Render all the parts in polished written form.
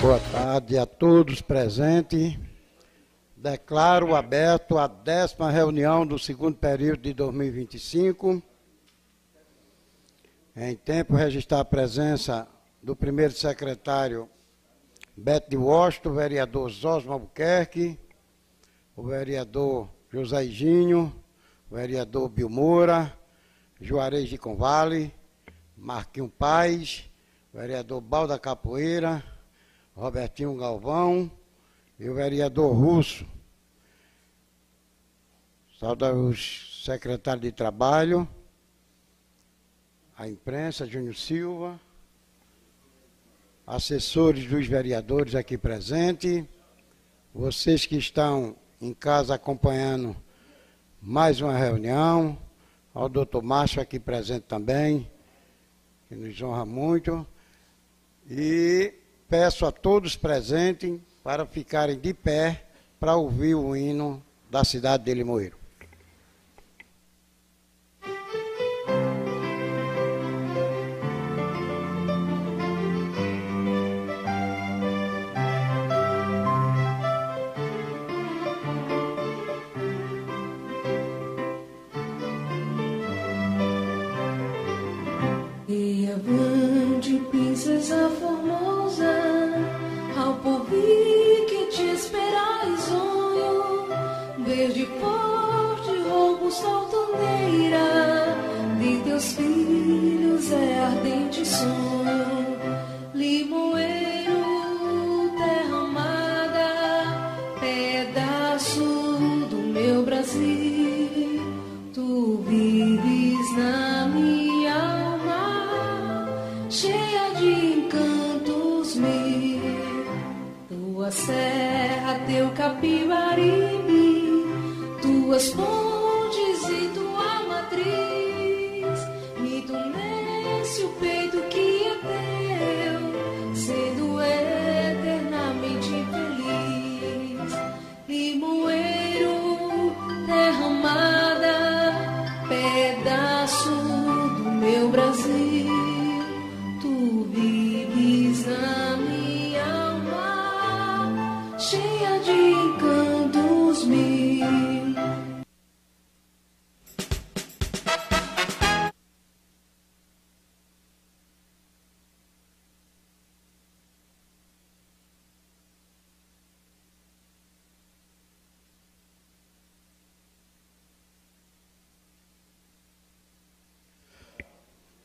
Boa tarde a todos presentes. Declaro aberto a 10ª reunião do segundo período de 2025. Em tempo, registrar a presença do primeiro secretário Beto de Washington, o vereador Zosmo Albuquerque, o vereador José Higínio, o vereador Bill Moura, Juarez de Convale, Marquinho Paes, o vereador Balda Capoeira, Robertinho Galvão e o vereador Russo. Saúdo os secretários de trabalho, a imprensa, Júnior Silva, assessores dos vereadores aqui presentes, vocês que estão em casa acompanhando mais uma reunião, ao doutor Márcio aqui presente também, que nos honra muito, e peço a todos presentes para ficarem de pé para ouvir o hino da cidade de Limoeiro. E avante, princesa formosa, ao porvir que te espera risonho, verde, forte, robusta altaneira, de teus filhos é ardente sonho. Limoeiro, terra amada, pedaço do meu Brasil, tu vives na minha alma, cheia de encantos mil. Tua serra, teu Capibaribe, tuas fontes e tua matriz, me tumesse o peito que é teu, sendo eternamente feliz. Limoeiro, terra amada, pedaço do meu Brasil, tu vives na minha alma, cheia de encantos mil.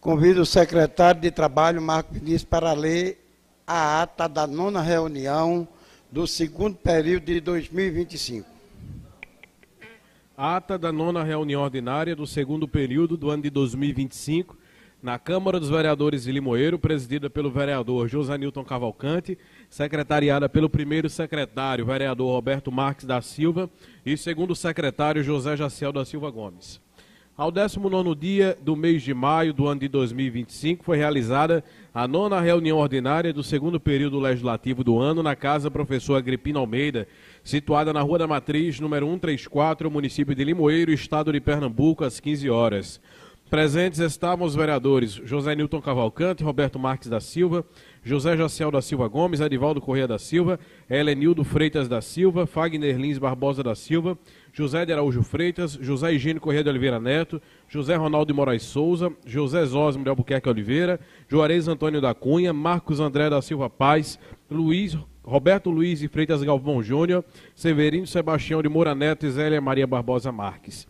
Convido o secretário de Trabalho, Marco Vinícius, para ler a ata da 9ª reunião do segundo período de 2025. Ata da 9ª reunião ordinária do segundo período do ano de 2025, na Câmara dos Vereadores de Limoeiro, presidida pelo vereador Josanilton Cavalcante, secretariada pelo primeiro secretário, vereador Roberto Marques da Silva, e segundo secretário, José Jaciel da Silva Gomes. Ao 19º dia do mês de maio do ano de 2025, foi realizada a 9ª reunião ordinária do segundo período legislativo do ano na Casa Professor Agripino Almeida, situada na Rua da Matriz, número 134, município de Limoeiro, estado de Pernambuco, às 15 horas. Presentes estavam os vereadores José Nilton Cavalcante, Roberto Marques da Silva, José Jaciel da Silva Gomes, Edivaldo Corrêa da Silva, Helenildo Freitas da Silva, Fagner Lins Barbosa da Silva, José de Araújo Freitas, José Higínio Corrêa de Oliveira Neto, José Ronaldo de Moraes Souza, José Zosmo de Albuquerque Oliveira, Juarez Antônio da Cunha, Marcos André da Silva Paz, Roberto Luiz de Freitas Galvão Júnior, Severino Sebastião de Moura Neto e Zélia Maria Barbosa Marques.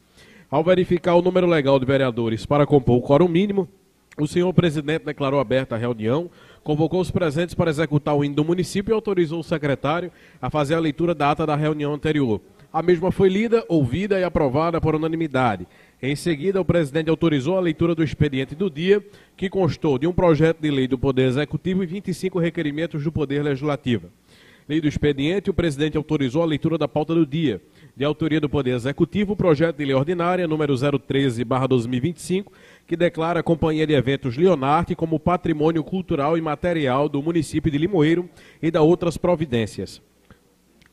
Ao verificar o número legal de vereadores para compor o quórum mínimo, o senhor presidente declarou aberta a reunião, convocou os presentes para executar o hino do município e autorizou o secretário a fazer a leitura da ata da reunião anterior. A mesma foi lida, ouvida e aprovada por unanimidade. Em seguida, o presidente autorizou a leitura do expediente do dia, que constou de um projeto de lei do Poder Executivo e 25 requerimentos do Poder Legislativo. Lei do expediente, o presidente autorizou a leitura da pauta do dia. De autoria do Poder Executivo, o projeto de lei ordinária número 013/2025, que declara a Companhia de Eventos Leonarte como patrimônio cultural e material do município de Limoeiro e da outras providências.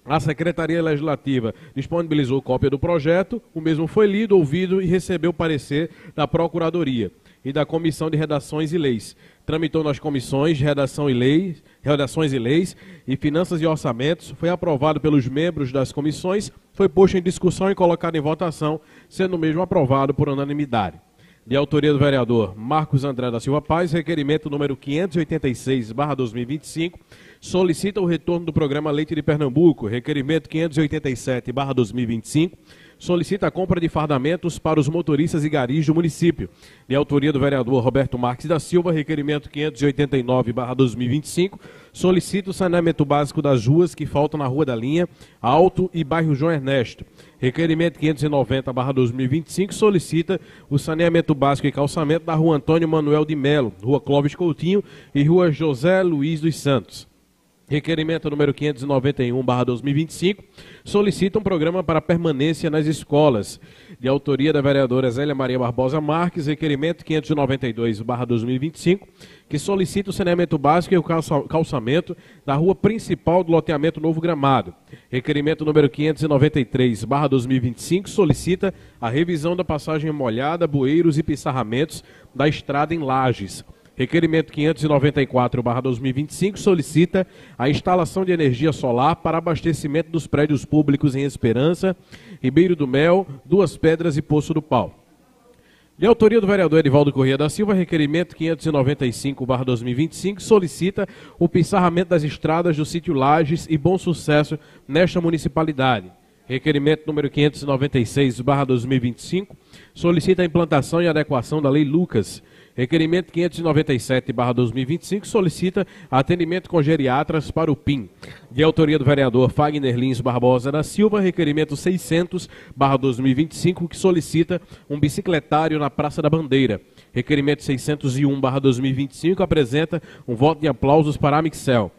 A Secretaria Legislativa disponibilizou cópia do projeto, o mesmo foi lido, ouvido e recebeu parecer da Procuradoria e da Comissão de Redações e Leis. Tramitou nas comissões de Redação e Leis, Redações e Leis e Finanças e Orçamentos, foi aprovado pelos membros das comissões, foi posto em discussão e colocado em votação, sendo mesmo aprovado por unanimidade. De autoria do vereador Marcos André da Silva Paz, requerimento número 586/2025, solicita o retorno do programa Leite de Pernambuco, requerimento 587/2025, solicita a compra de fardamentos para os motoristas e garis do município. De autoria do vereador Roberto Marques da Silva, requerimento 589/2025, solicita o saneamento básico das ruas que faltam na Rua da Linha, Alto e bairro João Ernesto. Requerimento 590/2025, solicita o saneamento básico e calçamento da Rua Antônio Manuel de Melo, Rua Clóvis Coutinho e Rua José Luiz dos Santos. Requerimento número 591/2025, solicita um programa para permanência nas escolas. De autoria da vereadora Zélia Maria Barbosa Marques, requerimento 592/2025, que solicita o saneamento básico e o calçamento da rua principal do loteamento Novo Gramado. Requerimento número 593/2025, solicita a revisão da passagem molhada, bueiros e pissarramentos da estrada em Lages. Requerimento 594/2025 solicita a instalação de energia solar para abastecimento dos prédios públicos em Esperança, Ribeiro do Mel, Duas Pedras e Poço do Pau. De autoria do vereador Edivaldo Corrêa da Silva, requerimento 595/2025 solicita o pissarramento das estradas do sítio Lages e Bom Sucesso nesta municipalidade. Requerimento número 596/2025 solicita a implantação e adequação da Lei Lucas. Requerimento 597/2025 solicita atendimento com geriatras para o PIM. De autoria do vereador Fagner Lins Barbosa da Silva, requerimento 600/2025 que solicita um bicicletário na Praça da Bandeira. Requerimento 601/2025 apresenta um voto de aplausos para a Mixel.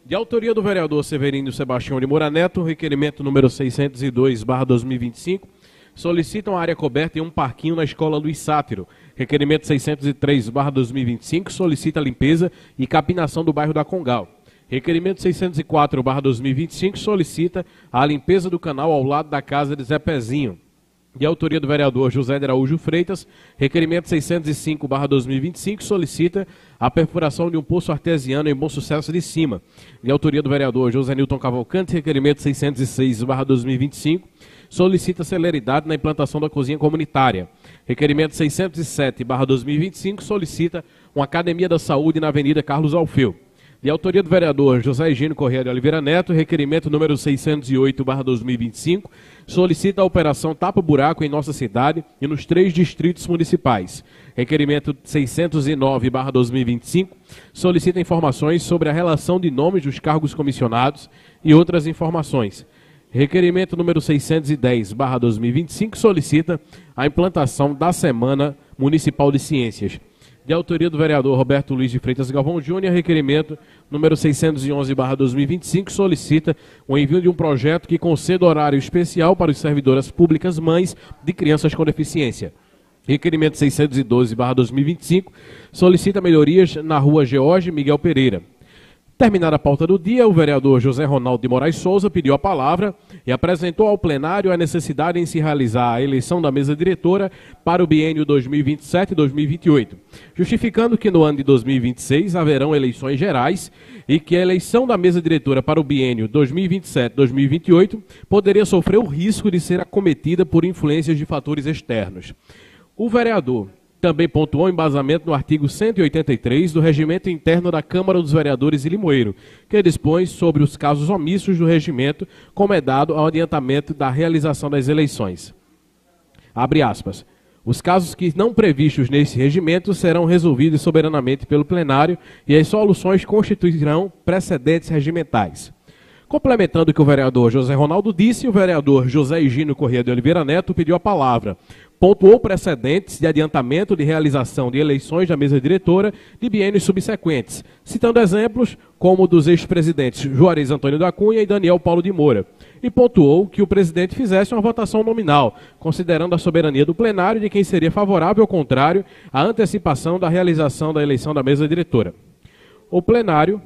De autoria do vereador Severino Sebastião de Moura Neto, requerimento número 602/2025 solicitam a área coberta em um parquinho na Escola Luiz Sátiro. Requerimento 603/2025 solicita a limpeza e capinação do bairro da Congal. Requerimento 604/2025 solicita a limpeza do canal ao lado da casa de Zé Pezinho. De autoria do vereador José de Araújo Freitas, requerimento 605/2025 solicita a perfuração de um poço artesiano em Bom Sucesso de Cima. De autoria do vereador José Nilton Cavalcante, requerimento 606/2025 solicita celeridade na implantação da cozinha comunitária. Requerimento 607/2025 solicita uma academia da saúde na Avenida Carlos Alfeu. De autoria do vereador José Egino Corrêa de Oliveira Neto, requerimento número 608/2025 solicita a operação Tapa Buraco em nossa cidade e nos 3 distritos municipais. Requerimento 609/2025 solicita informações sobre a relação de nomes dos cargos comissionados e outras informações. Requerimento número 610/2025 solicita a implantação da Semana Municipal de Ciências. De autoria do vereador Roberto Luiz de Freitas Galvão Júnior, requerimento número 611/2025 solicita o envio de um projeto que conceda horário especial para os servidoras públicas mães de crianças com deficiência. Requerimento 612/2025 solicita melhorias na rua George Miguel Pereira. Terminada a pauta do dia, o vereador José Ronaldo de Moraes Souza pediu a palavra e apresentou ao plenário a necessidade em se realizar a eleição da mesa diretora para o biênio 2027-2028, justificando que no ano de 2026 haverão eleições gerais e que a eleição da mesa diretora para o biênio 2027-2028 poderia sofrer o risco de ser acometida por influências de fatores externos. O vereador também pontuou o embasamento no artigo 183 do Regimento Interno da Câmara dos Vereadores de Limoeiro, que dispõe sobre os casos omissos do regimento, como é dado ao adiantamento da realização das eleições. Abre aspas. Os casos que não previstos nesse regimento serão resolvidos soberanamente pelo plenário e as soluções constituirão precedentes regimentais. Complementando o que o vereador José Ronaldo disse, o vereador José Egino Corrêa de Oliveira Neto pediu a palavra. Pontuou precedentes de adiantamento de realização de eleições da mesa diretora de biênios subsequentes, citando exemplos como o dos ex-presidentes Juarez Antônio da Cunha e Daniel Paulo de Moura, e pontuou que o presidente fizesse uma votação nominal, considerando a soberania do plenário de quem seria favorável ou contrário à antecipação da realização da eleição da mesa diretora. O plenário...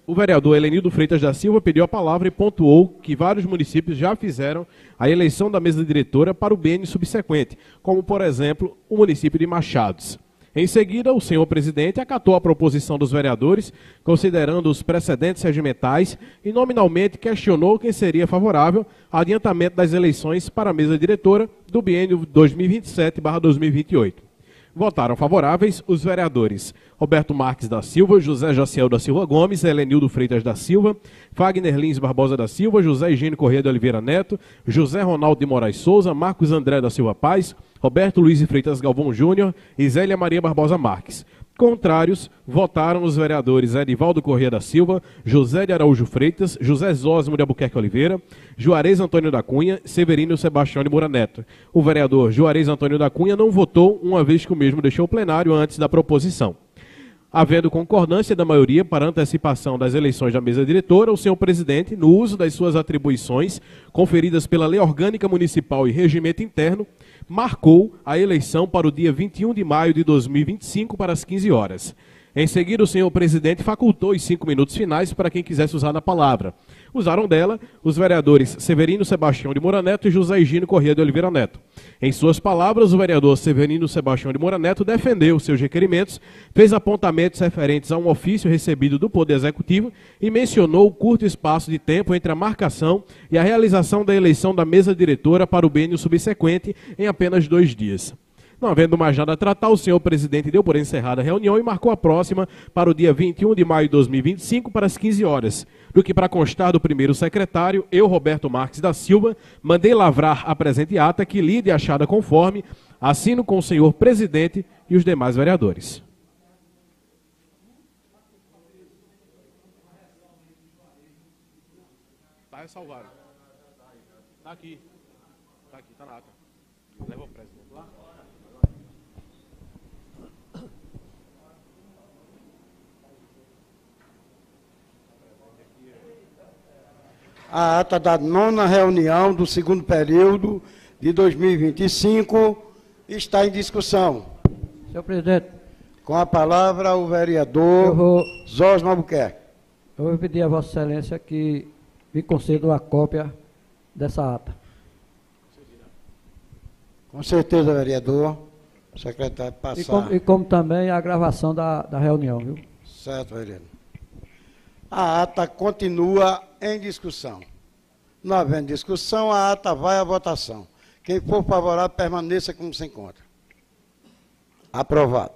O vereador Helenildo Freitas da Silva pediu a palavra e pontuou que vários municípios já fizeram a eleição da mesa diretora para o biênio subsequente, como, por exemplo, o município de Machados. Em seguida, o senhor presidente acatou a proposição dos vereadores, considerando os precedentes regimentais e nominalmente questionou quem seria favorável ao adiantamento das eleições para a mesa diretora do biênio 2027/2028. Votaram favoráveis os vereadores Roberto Marques da Silva, José Jaciel da Silva Gomes, Helenildo Freitas da Silva, Fagner Lins Barbosa da Silva, José Higínio Corrêa de Oliveira Neto, José Ronaldo de Moraes Souza, Marcos André da Silva Paz, Roberto Luiz Freitas Galvão Júnior e Zélia Maria Barbosa Marques. Contrários, votaram os vereadores Edivaldo Corrêa da Silva, José de Araújo Freitas, José Zósimo de Albuquerque Oliveira, Juarez Antônio da Cunha, Severino Sebastião de Moura Neto. O vereador Juarez Antônio da Cunha não votou, uma vez que o mesmo deixou o plenário antes da proposição. Havendo concordância da maioria para antecipação das eleições da mesa diretora, o senhor presidente, no uso das suas atribuições conferidas pela Lei Orgânica Municipal e Regimento Interno, marcou a eleição para o dia 21 de maio de 2025, para as 15 horas. Em seguida, o senhor presidente facultou os 5 minutos finais para quem quisesse usar a palavra. Usaram dela os vereadores Severino Sebastião de Moura Neto e José Higínio Corrêa de Oliveira Neto. Em suas palavras, o vereador Severino Sebastião de Moura Neto defendeu seus requerimentos, fez apontamentos referentes a um ofício recebido do Poder Executivo e mencionou o curto espaço de tempo entre a marcação e a realização da eleição da mesa diretora para o biênio subsequente em apenas 2 dias. Não havendo mais nada a tratar, o senhor presidente deu por encerrada a reunião e marcou a próxima para o dia 21 de maio de 2025, para as 15 horas. Do que, para constar do primeiro secretário, eu, Roberto Marques da Silva, mandei lavrar a presente ata, que lide achada conforme, assino com o senhor presidente e os demais vereadores. Está ressalvado. Está aqui. Está aqui, está na ata. Leva o presidente lá. A ata da 9ª reunião do segundo período de 2025 está em discussão. Senhor presidente, Com a palavra o vereador Zósimo Albuquerque. eu vou pedir a Vossa Excelência que me conceda uma cópia dessa ata. Com certeza, vereador. O secretário passar. E como também a gravação da reunião, viu? Certo, vereador. A ata continua em discussão. Não havendo discussão, a ata vai à votação. Quem for favorável, permaneça como se encontra. Aprovado.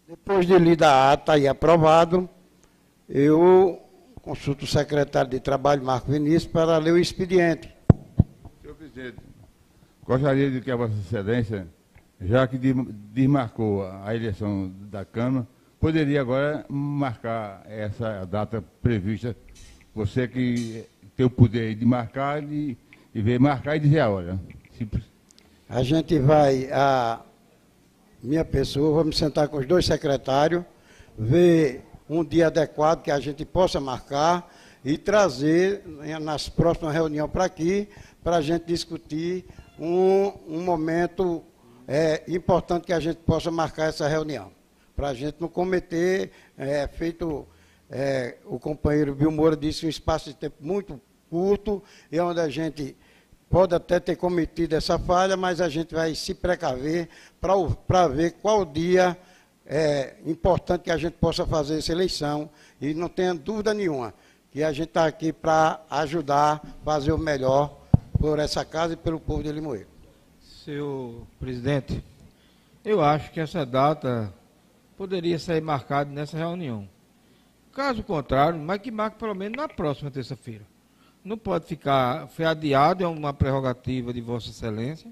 Depois de lida a ata e aprovado, eu consulto o secretário de Trabalho, Marco Vinícius, para ler o expediente. Senhor presidente, gostaria de que a Vossa Excelência, já que desmarcou a eleição da Câmara, poderia agora marcar essa data prevista. Você que tem o poder de marcar e ver marcar e dizer a hora. Simples. A gente vai, a minha pessoa, vamos sentar com os 2 secretários, ver um dia adequado que a gente possa marcar e trazer nas próximas reuniões para aqui, para a gente discutir um momento importante que a gente possa marcar essa reunião, para a gente não cometer, o companheiro Bill Moura disse, um espaço de tempo muito curto, e onde a gente pode até ter cometido essa falha, mas a gente vai se precaver para ver qual dia é importante que a gente possa fazer essa eleição, e não tenha dúvida nenhuma que a gente está aqui para ajudar, fazer o melhor por essa casa e pelo povo de Limoeiro. Senhor presidente, eu acho que essa data poderia sair marcada nessa reunião. Caso contrário, mas que marque pelo menos na próxima terça-feira. Não pode ficar, foi adiado, é uma prerrogativa de Vossa Excelência,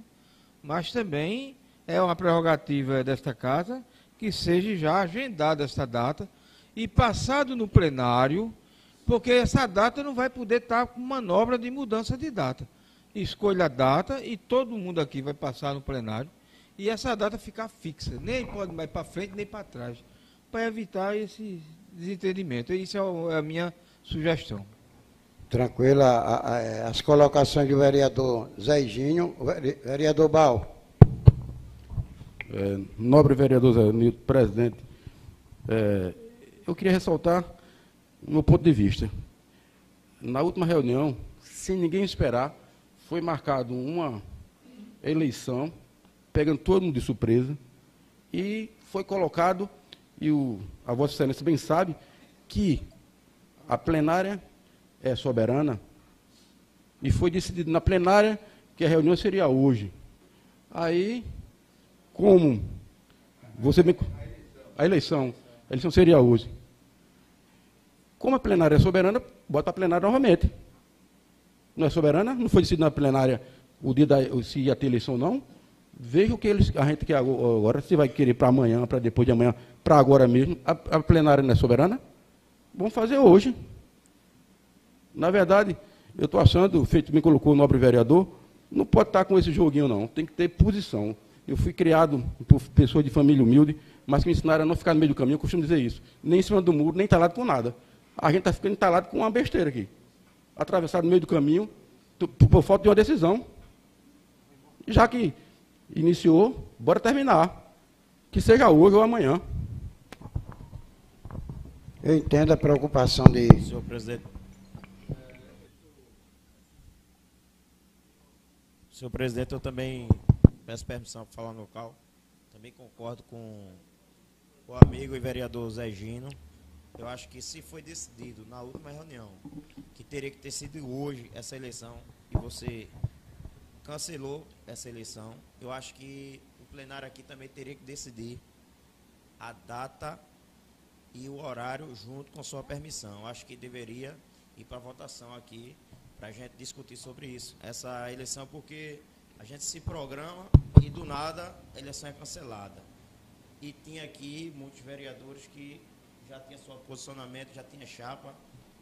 mas também é uma prerrogativa desta casa que seja já agendada esta data e passado no plenário, porque essa data não vai poder estar com manobra de mudança de data. Escolha a data e todo mundo aqui vai passar no plenário e essa data ficar fixa, nem pode mais para frente nem para trás, para evitar esse desentendimento. Isso é a minha sugestão. Tranquilo, as colocações do vereador Zé Higínio, vereador Bal. Nobre vereador Zé Nilton, presidente, eu queria ressaltar o meu ponto de vista. Na última reunião, sem ninguém esperar, foi marcado uma eleição, pegando todo mundo de surpresa, e foi colocado, e a Vossa Excelência bem sabe, que a plenária é soberana, e foi decidido na plenária que a reunião seria hoje. Aí, como você bem... A eleição seria hoje. Como a plenária é soberana, bota a plenária novamente. Não é soberana? Não foi decidido na plenária o dia se ia ter eleição ou não? Veja o que a gente quer agora, se vai querer para amanhã, para depois de amanhã, para agora mesmo. A plenária não é soberana? Vamos fazer hoje. Na verdade, eu estou achando, feito bem colocou o nobre vereador, não pode estar com esse joguinho, não. Tem que ter posição. Eu fui criado por pessoas de família humilde, mas que me ensinaram a não ficar no meio do caminho, eu costumo dizer isso. Nem em cima do muro, nem entalado com nada. A gente está ficando entalado com uma besteira aqui. Atravessado no meio do caminho, por falta de uma decisão. Já que iniciou, bora terminar. Que seja hoje ou amanhã. Eu entendo a preocupação de... Senhor presidente. Senhor presidente, eu também peço permissão para falar no local. Também concordo com o amigo e vereador Zé Gino. Eu acho que se foi decidido na última reunião que teria que ter sido hoje essa eleição e você cancelou essa eleição, eu acho que o plenário aqui também teria que decidir a data e o horário junto com sua permissão. Eu acho que deveria ir para votação aqui para a gente discutir sobre isso. Essa eleição, porque a gente se programa e do nada a eleição é cancelada. E tinha aqui muitos vereadores que já tinham seu posicionamento, já tinha chapa.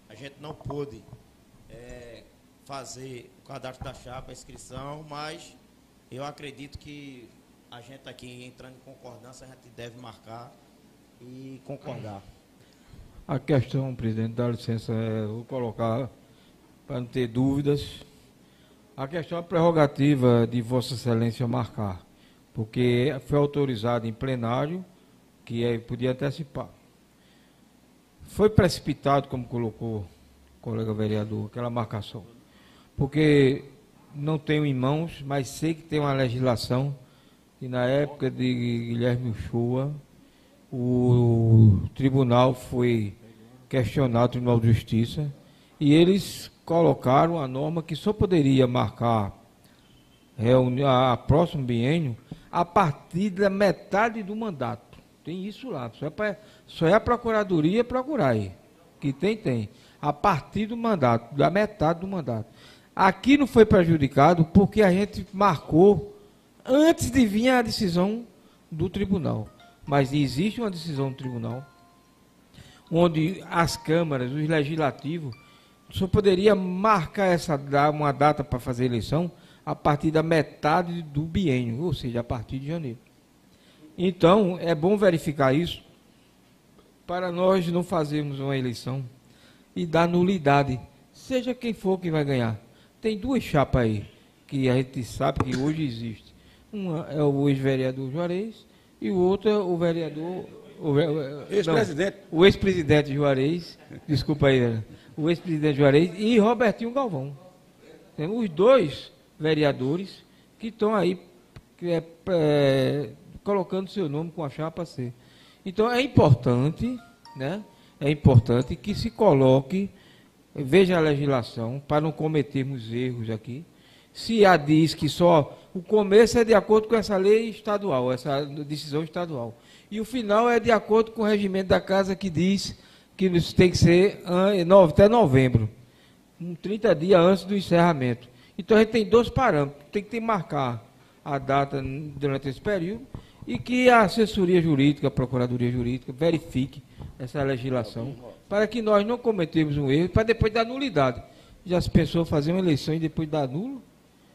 A gente não pôde fazer o cadastro da chapa, a inscrição, mas eu acredito que a gente aqui entrando em concordância, a gente deve marcar e concordar. A questão, presidente, dá licença, vou colocar para não ter dúvidas. A questão é a prerrogativa de Vossa Excelência marcar, porque foi autorizado em plenário que podia antecipar. Foi precipitado, como colocou o colega vereador, aquela marcação, porque não tenho em mãos, mas sei que tem uma legislação, e na época de Guilherme Uchoa, o tribunal foi questionado, o Tribunal de Justiça, e eles colocaram a norma que só poderia marcar a próximo biênio a partir da metade do mandato. Tem isso lá, só é a Procuradoria procurar aí, que tem. A partir do mandato, da metade do mandato. Aqui não foi prejudicado porque a gente marcou antes de vir a decisão do tribunal. Mas existe uma decisão do tribunal onde as câmaras, os legislativos, só poderia marcar uma data para fazer eleição a partir da metade do biênio, ou seja, a partir de janeiro. Então, é bom verificar isso para nós não fazermos uma eleição e dar nulidade, seja quem for que vai ganhar. Tem duas chapas aí, que a gente sabe que hoje existe. Uma é o ex-vereador Juarez e o outro é o vereador... O ex-presidente Juarez, desculpa aí, o ex-presidente Juarez e Robertinho Galvão. Temos os dois vereadores que estão aí colocando seu nome com a chapa C. Então é importante, né? É importante que se coloque, veja a legislação, para não cometermos erros aqui. Se a diz que só o começo é de acordo com essa lei estadual, essa decisão estadual, e o final é de acordo com o regimento da casa que diz que isso tem que ser até novembro, 30 dias antes do encerramento. Então a gente tem dois parâmetros, tem que marcar a data durante esse período e que a assessoria jurídica, a procuradoria jurídica, verifique essa legislação para que nós não cometemos um erro, para depois dar nulidade. Já se pensou fazer uma eleição e depois dar nulo?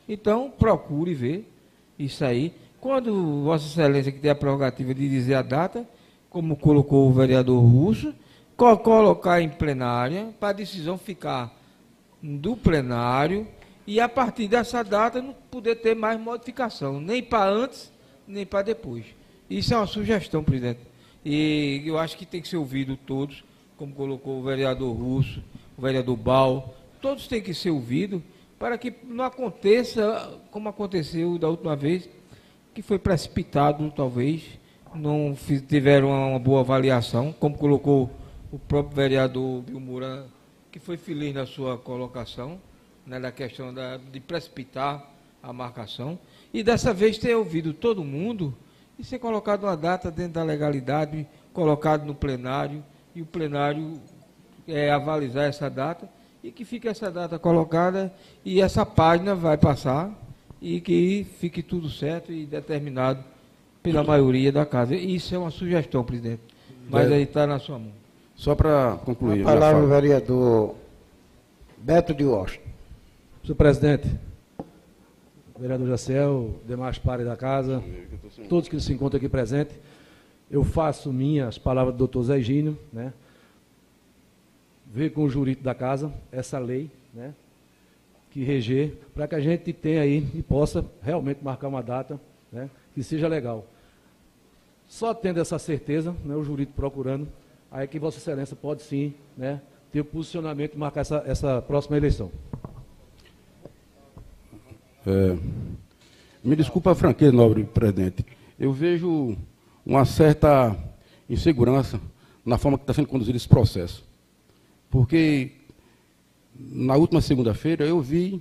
Então procure ver isso aí. Quando Vossa Excelência, que tem a prerrogativa de dizer a data, como colocou o vereador Russo, colocar em plenária, para a decisão ficar do plenário, e a partir dessa data não poder ter mais modificação, nem para antes, nem para depois. Isso é uma sugestão, presidente. E eu acho que tem que ser ouvido todos, como colocou o vereador Russo, o vereador Bal, todos têm que ser ouvidos, para que não aconteça como aconteceu da última vez, que foi precipitado, talvez, não tiveram uma boa avaliação, como colocou o próprio vereador Bilmoura, que foi feliz na sua colocação, né, na questão de precipitar a marcação, e dessa vez ter ouvido todo mundo e ser colocado uma data dentro da legalidade, colocado no plenário, e o plenário avalizar essa data, e que fique essa data colocada, e essa página vai passar, e que fique tudo certo e determinado pela maioria da casa. Isso é uma sugestão, presidente, mas aí está na sua mão. Só para concluir. A palavra o vereador Beto de Washington. Senhor presidente, vereador Jaciel, demais pares da casa, todos que se encontram aqui presentes, eu faço minhas as palavras do doutor Zé Gínio, né? Ver com o jurídico da casa essa lei, né? Que reger, para que a gente tenha aí e possa realmente marcar uma data, né? Que seja legal. Só tendo essa certeza, né, o jurídico procurando, aí que Vossa Excelência pode sim, né, ter o posicionamento e marcar essa próxima eleição. Me desculpa a franqueza, nobre presidente. Eu vejo uma certa insegurança na forma que está sendo conduzido esse processo. Porque na última segunda-feira eu vi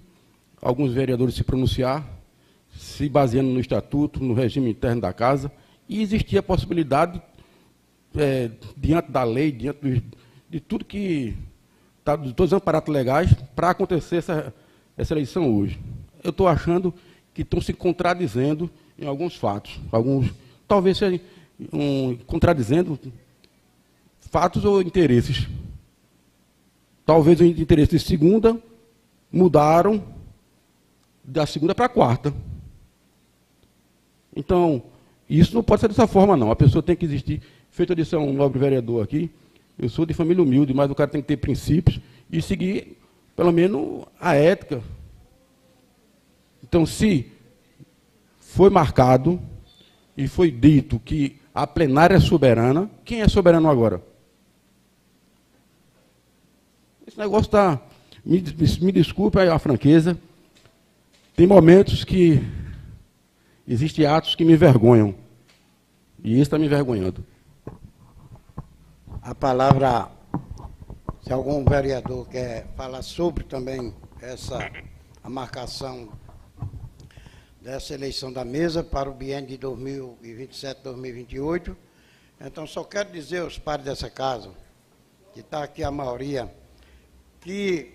alguns vereadores se pronunciar, se baseando no estatuto, no regime interno da casa, e existia a possibilidade, diante da lei, diante de tudo que está, de todos os aparatos legais, para acontecer essa eleição hoje. Eu estou achando que estão se contradizendo em alguns fatos. Talvez sejam contradizendo fatos ou interesses. Talvez os interesses de segunda mudaram da segunda para a quarta. Então, isso não pode ser dessa forma, não. A pessoa tem que existir. Feito a disse um nobre vereador aqui, eu sou de família humilde, mas o cara tem que ter princípios e seguir, pelo menos, a ética. Então, se foi marcado e foi dito que a plenária é soberana, quem é soberano agora? Esse negócio está... Me desculpe a franqueza. Tem momentos que existem atos que me envergonham. E esse está me envergonhando. A palavra, se algum vereador quer falar sobre também a marcação dessa eleição da mesa para o biênio de 2027-2028. Então, só quero dizer aos pares dessa casa, que está aqui a maioria, que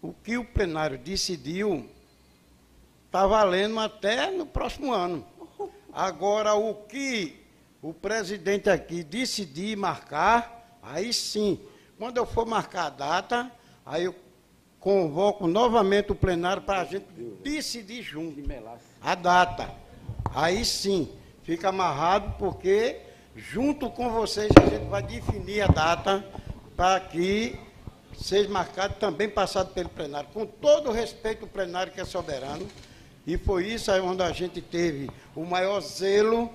o que o plenário decidiu está valendo até no próximo ano. Agora, o que o presidente aqui decidir marcar, aí sim, quando eu for marcar a data, aí eu convoco novamente o plenário para a gente decidir junto a data. Aí sim, fica amarrado, porque junto com vocês a gente vai definir a data para que seja marcado também passado pelo plenário, com todo o respeito ao plenário que é soberano, e foi isso aí onde a gente teve o maior zelo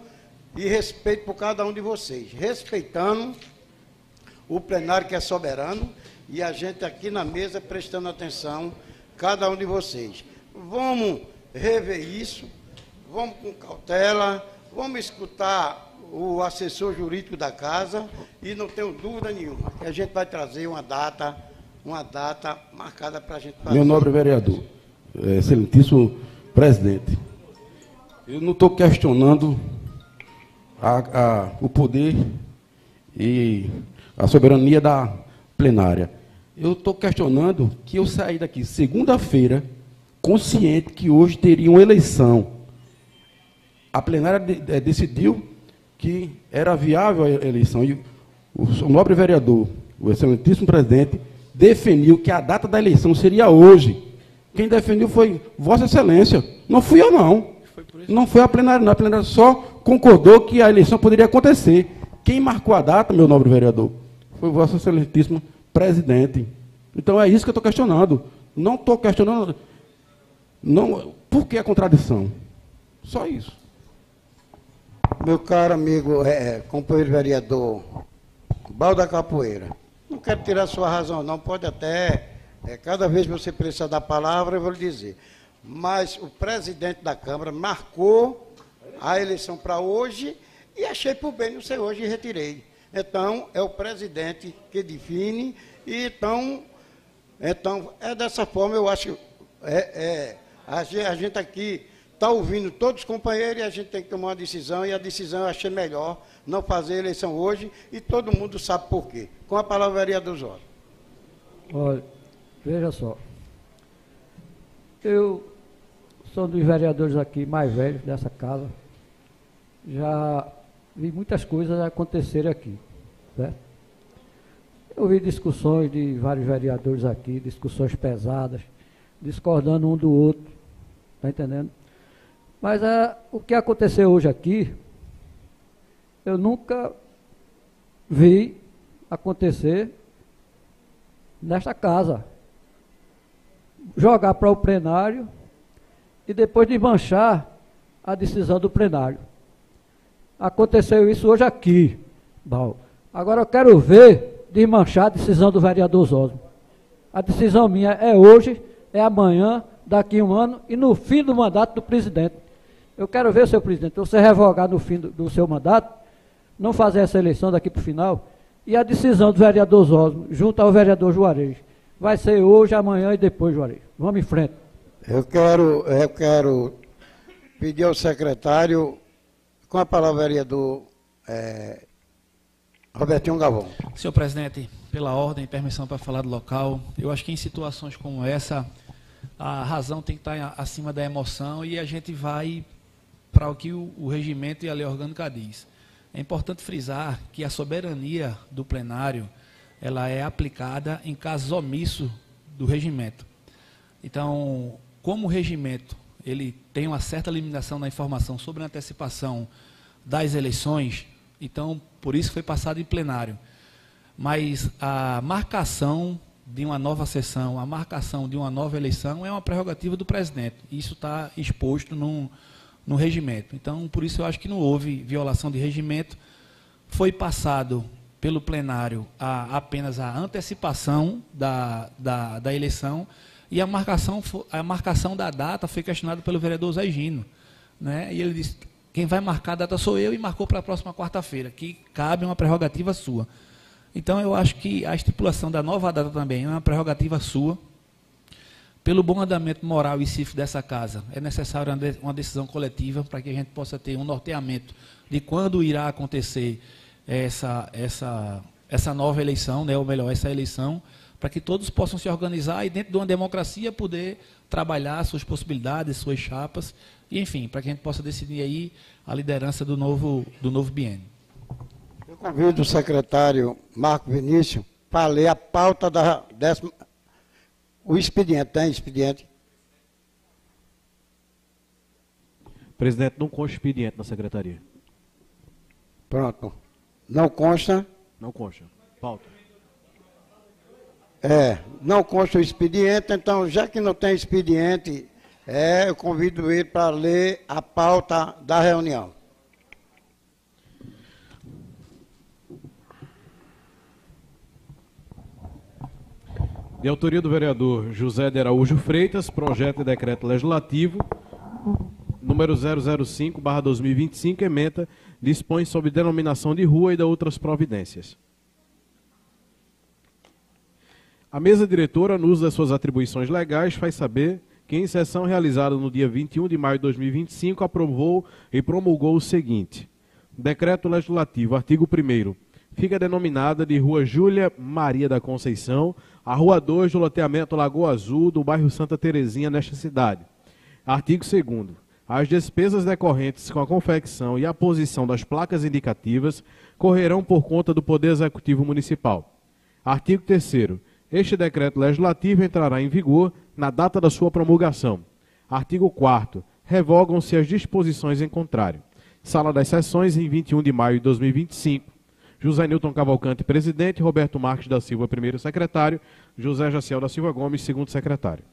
e respeito por cada um de vocês, respeitando o plenário que é soberano, e a gente aqui na mesa prestando atenção, cada um de vocês. Vamos rever isso, vamos com cautela, vamos escutar o assessor jurídico da casa, e não tenho dúvida nenhuma que a gente vai trazer uma data marcada para a gente fazer. Meu nobre vereador, excelentíssimo presidente, eu não estou questionando o poder e a soberania da plenária. Eu estou questionando que eu saí daqui segunda-feira consciente que hoje teria uma eleição. A plenária decidiu que era viável a eleição, e o nobre vereador, o excelentíssimo presidente, definiu que a data da eleição seria hoje. Quem definiu foi Vossa Excelência, não fui eu, não. Não foi a plenária, não. A plenária só concordou que a eleição poderia acontecer. Quem marcou a data, meu nobre vereador, foi o Vosso Excelentíssimo presidente. Então é isso que eu estou questionando. Não estou questionando. Não, por que a contradição? Só isso. Meu caro amigo, companheiro vereador Balda Capoeira, não quero tirar sua razão, não. Pode até Cada vez que você precisar da palavra, eu vou lhe dizer. Mas o presidente da Câmara marcou a eleição para hoje e achei por bem não ser hoje e retirei. Então, é o presidente que define e então é dessa forma, eu acho que a gente aqui está ouvindo todos os companheiros e a gente tem que tomar uma decisão, e a decisão eu achei melhor não fazer a eleição hoje, e todo mundo sabe por quê. Com a palavra, vereador Jorge. Olha, veja só. Eu sou um dos vereadores aqui mais velhos dessa casa. Já vi muitas coisas acontecerem aqui, certo? Eu vi discussões de vários vereadores aqui, discussões pesadas, discordando um do outro, está entendendo? Mas o que aconteceu hoje aqui, eu nunca vi acontecer nesta casa. Jogar para o plenário e depois desmanchar a decisão do plenário. Aconteceu isso hoje aqui, Bal. Agora eu quero ver desmanchar a decisão do vereador Osósmo. A decisão minha é hoje, é amanhã, daqui a um ano e no fim do mandato do presidente. Eu quero ver, senhor presidente, você revogar no fim do seu mandato, não fazer essa eleição daqui para o final, e a decisão do vereador Osósmo, junto ao vereador Juarez, vai ser hoje, amanhã e depois, Juarez. Vamos em frente. Eu quero pedir ao secretário, com a palavra, vereador Robertinho Galvão. Senhor presidente, pela ordem, permissão para falar do local, eu acho que em situações como essa, a razão tem que estar acima da emoção e a gente vai para o que o regimento e a lei orgânica diz. É importante frisar que a soberania do plenário, ela é aplicada em casos omissos do regimento. Então, como o regimento ele tem uma certa limitação na informação sobre a antecipação das eleições, então, por isso foi passado em plenário. Mas a marcação de uma nova sessão, a marcação de uma nova eleição é uma prerrogativa do presidente. Isso está exposto no regimento. Então, por isso eu acho que não houve violação de regimento. Foi passado pelo plenário apenas a antecipação da eleição e a marcação da data foi questionada pelo vereador Zé Gino, né? E ele disse, quem vai marcar a data sou eu, e marcou para a próxima quarta-feira, que cabe uma prerrogativa sua. Então, eu acho que a estipulação da nova data também é uma prerrogativa sua. Pelo bom andamento moral e cívico dessa casa, é necessário uma decisão coletiva para que a gente possa ter um norteamento de quando irá acontecer essa nova eleição, né, ou melhor, essa eleição, para que todos possam se organizar e, dentro de uma democracia, poder trabalhar suas possibilidades, suas chapas, e, enfim, para que a gente possa decidir aí a liderança do novo biênio. Eu convido o secretário Marco Vinícius para ler a pauta da 10ª... O expediente, tem expediente? Presidente, não consta expediente na secretaria. Pronto. Não consta? Não consta. Pauta. Não consta o expediente, então, já que não tem expediente, eu convido ele para ler a pauta da reunião. De autoria do vereador José de Araújo Freitas, projeto de decreto legislativo número 005/2025, ementa, dispõe sobre denominação de rua e de outras providências. A mesa diretora, no uso das suas atribuições legais, faz saber que, em sessão realizada no dia 21 de maio de 2025, aprovou e promulgou o seguinte: decreto legislativo, artigo 1º, fica denominada de Rua Júlia Maria da Conceição, a Rua 2 do loteamento Lagoa Azul, do bairro Santa Terezinha, nesta cidade. Artigo 2º. As despesas decorrentes com a confecção e aposição das placas indicativas correrão por conta do Poder Executivo Municipal. Artigo 3º. Este decreto legislativo entrará em vigor na data da sua promulgação. Artigo 4º. Revogam-se as disposições em contrário. Sala das Sessões, em 21 de maio de 2025. José Nilton Cavalcante, presidente, Roberto Marques da Silva, primeiro secretário, José Jaciel da Silva Gomes, segundo secretário.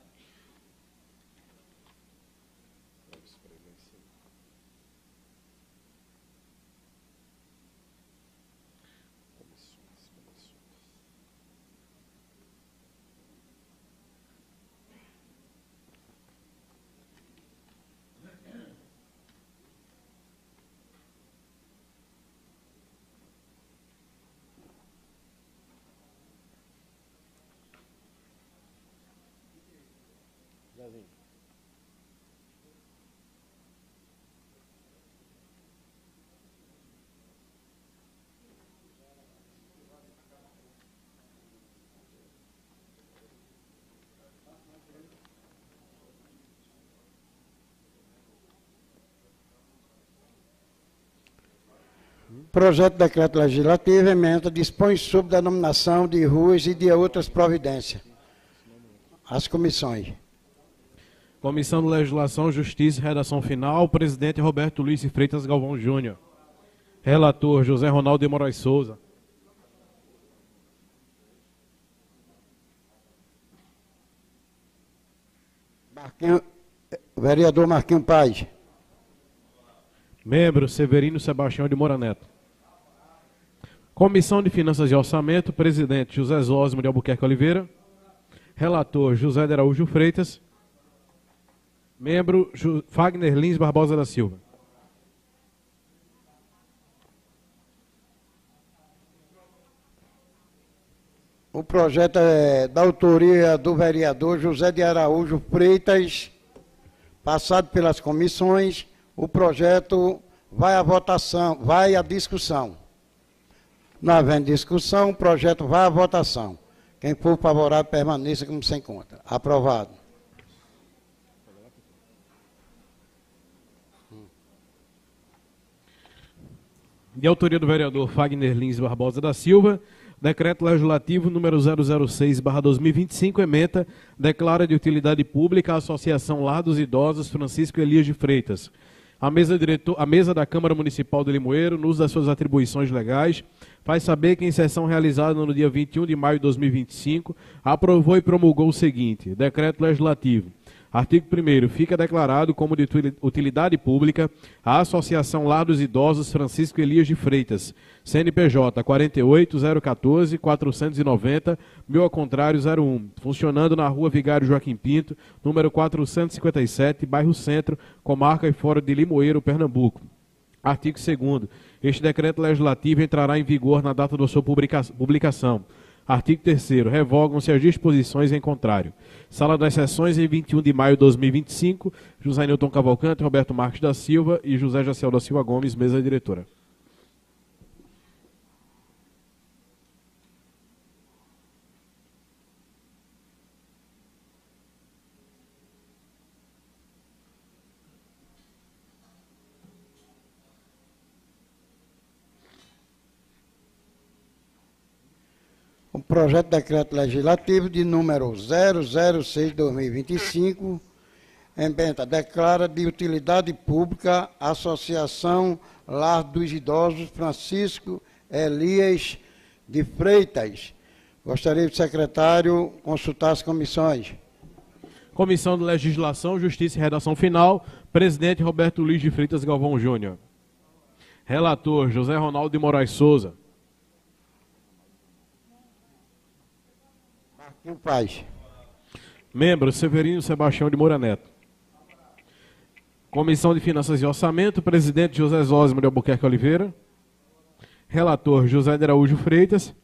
Projeto de decreto legislativo, emenda, dispõe sobre denominação de ruas e de outras providências. As comissões. Comissão de Legislação, Justiça e Redação Final, presidente Roberto Luiz de Freitas Galvão Júnior. Relator, José Ronaldo de Moraes Souza. Vereador Marquinhos Paz. Membro, Severino Sebastião de Moura Neto. Comissão de Finanças e Orçamento, presidente José Zósimo de Albuquerque Oliveira. Relator, José de Araújo Freitas. Membro, Fagner Lins Barbosa da Silva. O projeto é da autoria do vereador José de Araújo Freitas, passado pelas comissões. O projeto vai à votação, vai à discussão. Não havendo discussão, o projeto vai à votação. Quem for favorável, permaneça como se encontra. Aprovado. De autoria do vereador Fagner Lins Barbosa da Silva, decreto legislativo número 006/2025, ementa, declara de utilidade pública a Associação Lar dos Idosos Francisco Elias de Freitas. A mesa da Câmara Municipal de Limoeiro, no uso das suas atribuições legais, faz saber que em sessão realizada no dia 21 de maio de 2025, aprovou e promulgou o seguinte: decreto legislativo. Artigo 1º. Fica declarado como de utilidade pública a Associação Lar dos Idosos Francisco Elias de Freitas, CNPJ 48.014.490, mil ao contrário 01, funcionando na Rua Vigário Joaquim Pinto, número 457, bairro Centro, comarca e fora de Limoeiro, Pernambuco. Artigo 2º. Este decreto legislativo entrará em vigor na data da sua publicação. Artigo 3º. Revogam-se as disposições em contrário. Sala das Sessões, em 21 de maio de 2025, José Nilton Cavalcante, Roberto Marques da Silva e José Jaciel da Silva Gomes, mesa diretora. O projeto de decreto legislativo de número 006/2025, ementa, declara de utilidade pública a Associação Lar dos Idosos Francisco Elias de Freitas. Gostaria que o secretário consultar as comissões. Comissão de Legislação, Justiça e Redação Final, presidente Roberto Luiz de Freitas Galvão Júnior. Relator, José Ronaldo de Moraes Souza. Marquinhos Paz. Membro, Severino Sebastião de Moura Neto. Comissão de Finanças e Orçamento, presidente José Zósimo de Albuquerque Oliveira. Relator, José de Araújo Freitas.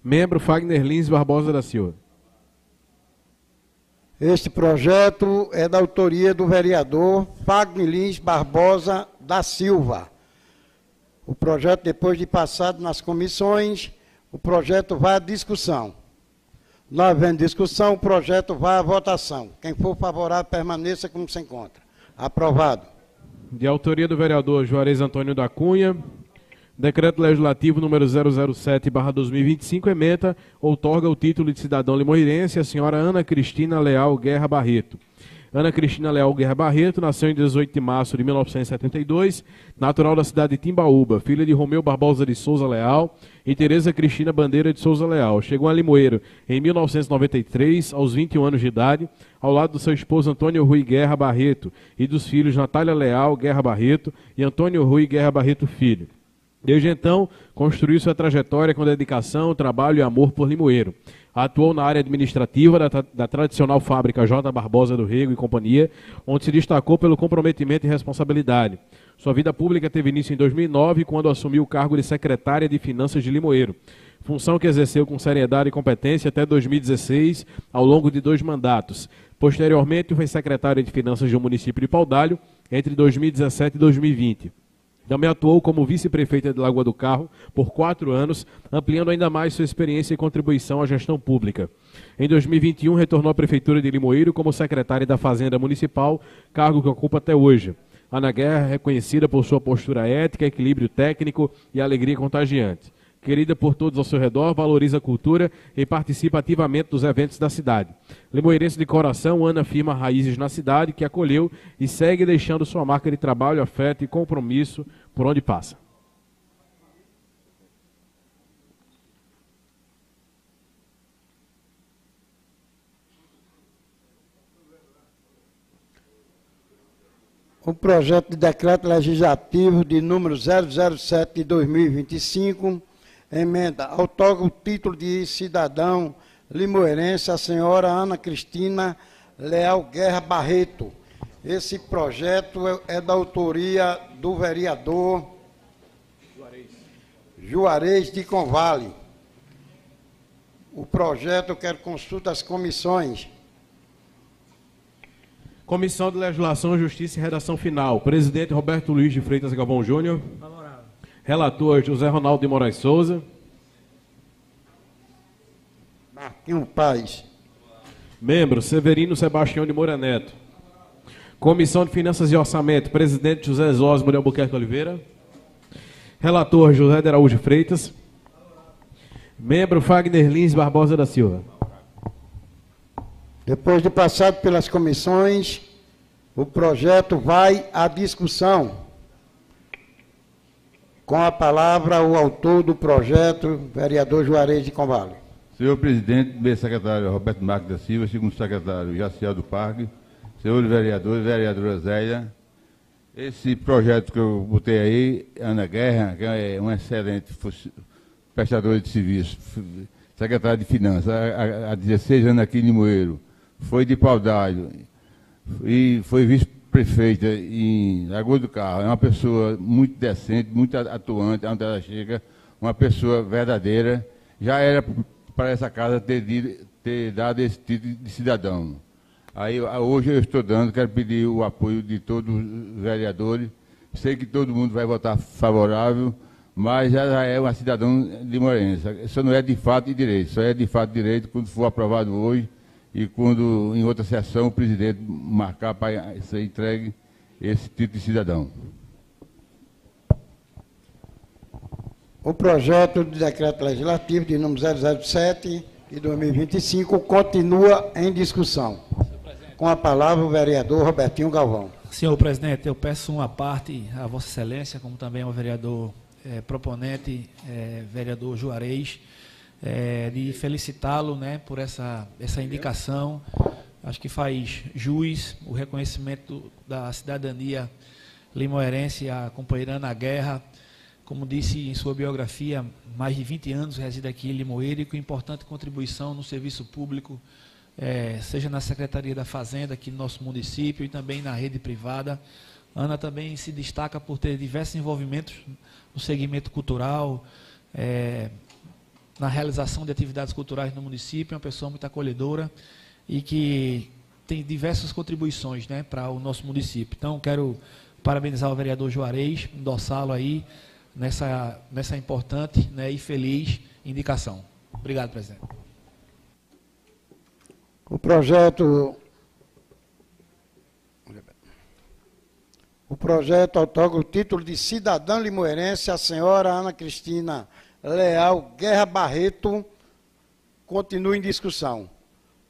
Membro, Fagner Lins Barbosa da Silva. Este projeto é da autoria do vereador Fagner Lins Barbosa da Silva. O projeto, depois de passado nas comissões, o projeto vai à discussão. Não havendo discussão, o projeto vai à votação. Quem for favorável, permaneça como se encontra. Aprovado. De autoria do vereador Juarez Antônio da Cunha, decreto legislativo número 007/2025, ementa, outorga o título de cidadão limoeirense à senhora Ana Cristina Leal Guerra Barreto. Ana Cristina Leal Guerra Barreto nasceu em 18 de março de 1972, natural da cidade de Timbaúba, filha de Romeu Barbosa de Souza Leal e Tereza Cristina Bandeira de Souza Leal. Chegou a Limoeiro em 1993, aos 21 anos de idade, ao lado do seu esposo Antônio Rui Guerra Barreto e dos filhos Natália Leal Guerra Barreto e Antônio Rui Guerra Barreto Filho. Desde então, construiu sua trajetória com dedicação, trabalho e amor por Limoeiro. Atuou na área administrativa da tradicional fábrica J. Barbosa do Rego e Companhia, onde se destacou pelo comprometimento e responsabilidade. Sua vida pública teve início em 2009, quando assumiu o cargo de secretária de Finanças de Limoeiro, função que exerceu com seriedade e competência até 2016, ao longo de 2 mandatos. Posteriormente, foi secretário de Finanças do município de Paudalho entre 2017 e 2020. Também atuou como vice-prefeita de Lagoa do Carro por 4 anos, ampliando ainda mais sua experiência e contribuição à gestão pública. Em 2021, retornou à Prefeitura de Limoeiro como secretária da Fazenda Municipal, cargo que ocupa até hoje. Ana Guerra é reconhecida por sua postura ética, equilíbrio técnico e alegria contagiante. Querida por todos ao seu redor, valoriza a cultura e participa ativamente dos eventos da cidade. Limoeirense de coração, Ana firma raízes na cidade, que acolheu e segue deixando sua marca de trabalho, afeto e compromisso por onde passa. O projeto de decreto legislativo de número 007 de 2025, emenda, outorga o título de cidadão limoeirense à senhora Ana Cristina Leal Guerra Barreto. Esse projeto é da autoria do vereador Juarez de Convale. O projeto eu quero consulta às comissões. Comissão de Legislação, Justiça e Redação Final. Presidente Roberto Luiz de Freitas Galvão Júnior. Favorável. Relator José Ronaldo de Moraes Souza. Marquinhos Paz. Membro Severino Sebastião de Moura Neto. Comissão de Finanças e Orçamento. Presidente José Zósimo de Albuquerque Oliveira. Relator José de Araújo Freitas. Membro Fagner Lins Barbosa da Silva. Depois de passado pelas comissões, o projeto vai à discussão. Com a palavra, o autor do projeto, vereador Juarez de Convale. Senhor presidente, primeiro secretário Roberto Marques da Silva, segundo secretário Jaciel do Parque, senhores vereadores, vereadora Zélia, esse projeto que eu botei aí, Ana Guerra, que é um excelente prestador de serviço, secretário de Finanças, há 16 anos aqui em Limoeiro, foi de Paudalho e foi vice-prefeita em Lagoa do Carro. É uma pessoa muito decente, muito atuante, onde ela chega, uma pessoa verdadeira. Já era para essa casa ter dado esse título de cidadão. Aí, hoje eu estou dando, quero pedir o apoio de todos os vereadores. Sei que todo mundo vai votar favorável, mas já é uma cidadã limoeirense. Isso não é de fato e direito, só é de fato e direito quando for aprovado hoje. E quando, em outra sessão, o presidente marcar para ser entregue esse título de cidadão. O projeto de decreto legislativo de número 007 de 2025 continua em discussão. Com a palavra, o vereador Robertinho Galvão. Senhor presidente, eu peço uma parte a Vossa Excelência, como também ao vereador proponente, vereador Juarez, de felicitá-lo, né, por essa indicação. Acho que faz jus o reconhecimento da cidadania limoeirense à companheira Ana Guerra. Como disse em sua biografia, mais de 20 anos reside aqui em Limoeiro e com importante contribuição no serviço público, seja na Secretaria da Fazenda aqui no nosso município e também na rede privada. Ana também se destaca por ter diversos envolvimentos no segmento cultural, na realização de atividades culturais no município, é uma pessoa muito acolhedora e que tem diversas contribuições, né, para o nosso município. Então, quero parabenizar o vereador Juarez, endossá-lo aí nessa importante, né, e feliz indicação. Obrigado, presidente. O projeto outorga o título de cidadã limoeirense à senhora Ana Cristina Leal Guerra Barreto. Continua em discussão.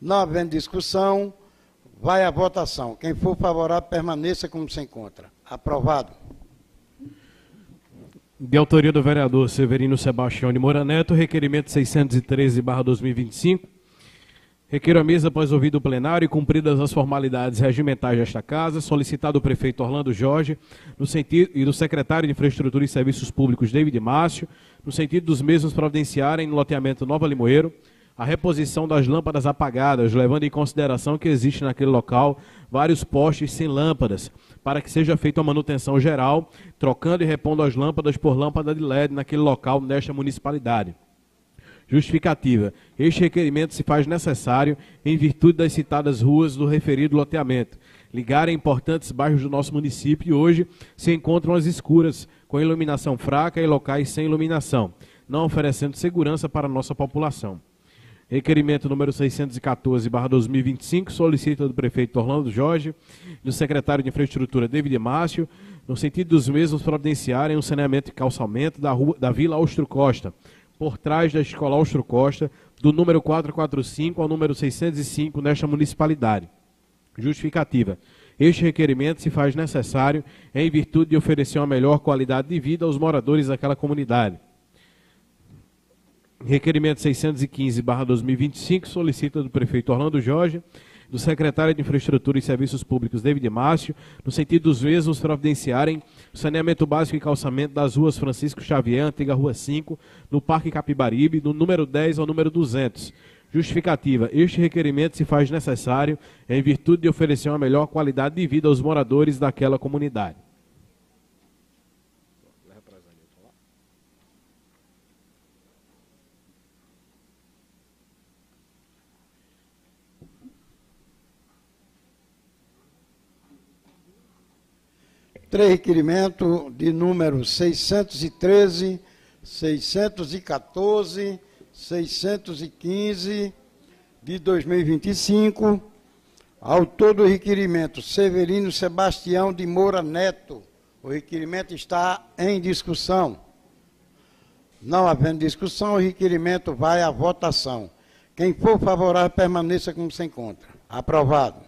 Não havendo discussão, vai à votação. Quem for favorável, permaneça como se encontra. Aprovado. De autoria do vereador Severino Sebastião de Moura Neto, requerimento 613/2025. Requeiro a mesa, após ouvido o plenário e cumpridas as formalidades regimentais desta casa, solicitado o prefeito Orlando Jorge no sentido, e do secretário de Infraestrutura e Serviços Públicos, David Márcio, no sentido dos mesmos providenciarem no loteamento Nova Limoeiro a reposição das lâmpadas apagadas, levando em consideração que existe naquele local vários postes sem lâmpadas, para que seja feita uma manutenção geral, trocando e repondo as lâmpadas por lâmpada de LED naquele local nesta municipalidade. Justificativa. Este requerimento se faz necessário em virtude das citadas ruas do referido loteamento ligarem importantes bairros do nosso município e hoje se encontram às escuras, com iluminação fraca e locais sem iluminação, não oferecendo segurança para a nossa população. Requerimento número 614/2025, solicita do prefeito Orlando Jorge, do secretário de Infraestrutura David Márcio, no sentido dos mesmos providenciarem um saneamento e calçamento da Vila Austro Costa, por trás da Escola Austro Costa, do número 445 ao número 605 nesta municipalidade. Justificativa. Este requerimento se faz necessário em virtude de oferecer uma melhor qualidade de vida aos moradores daquela comunidade. Requerimento 615/2025, solicita do prefeito Orlando Jorge, do secretário de Infraestrutura e Serviços Públicos David Márcio, no sentido dos mesmos providenciarem o saneamento básico e calçamento das ruas Francisco Xavier, antiga Rua 5, no Parque Capibaribe, do número 10 ao número 200. Justificativa. Este requerimento se faz necessário em virtude de oferecer uma melhor qualidade de vida aos moradores daquela comunidade. Três requerimentos de número 613, 614, 615 de 2025. Autor do requerimento, Severino Sebastião de Moura Neto. O requerimento está em discussão. Não havendo discussão, o requerimento vai à votação. Quem for favorável, permaneça como se encontra. Aprovado.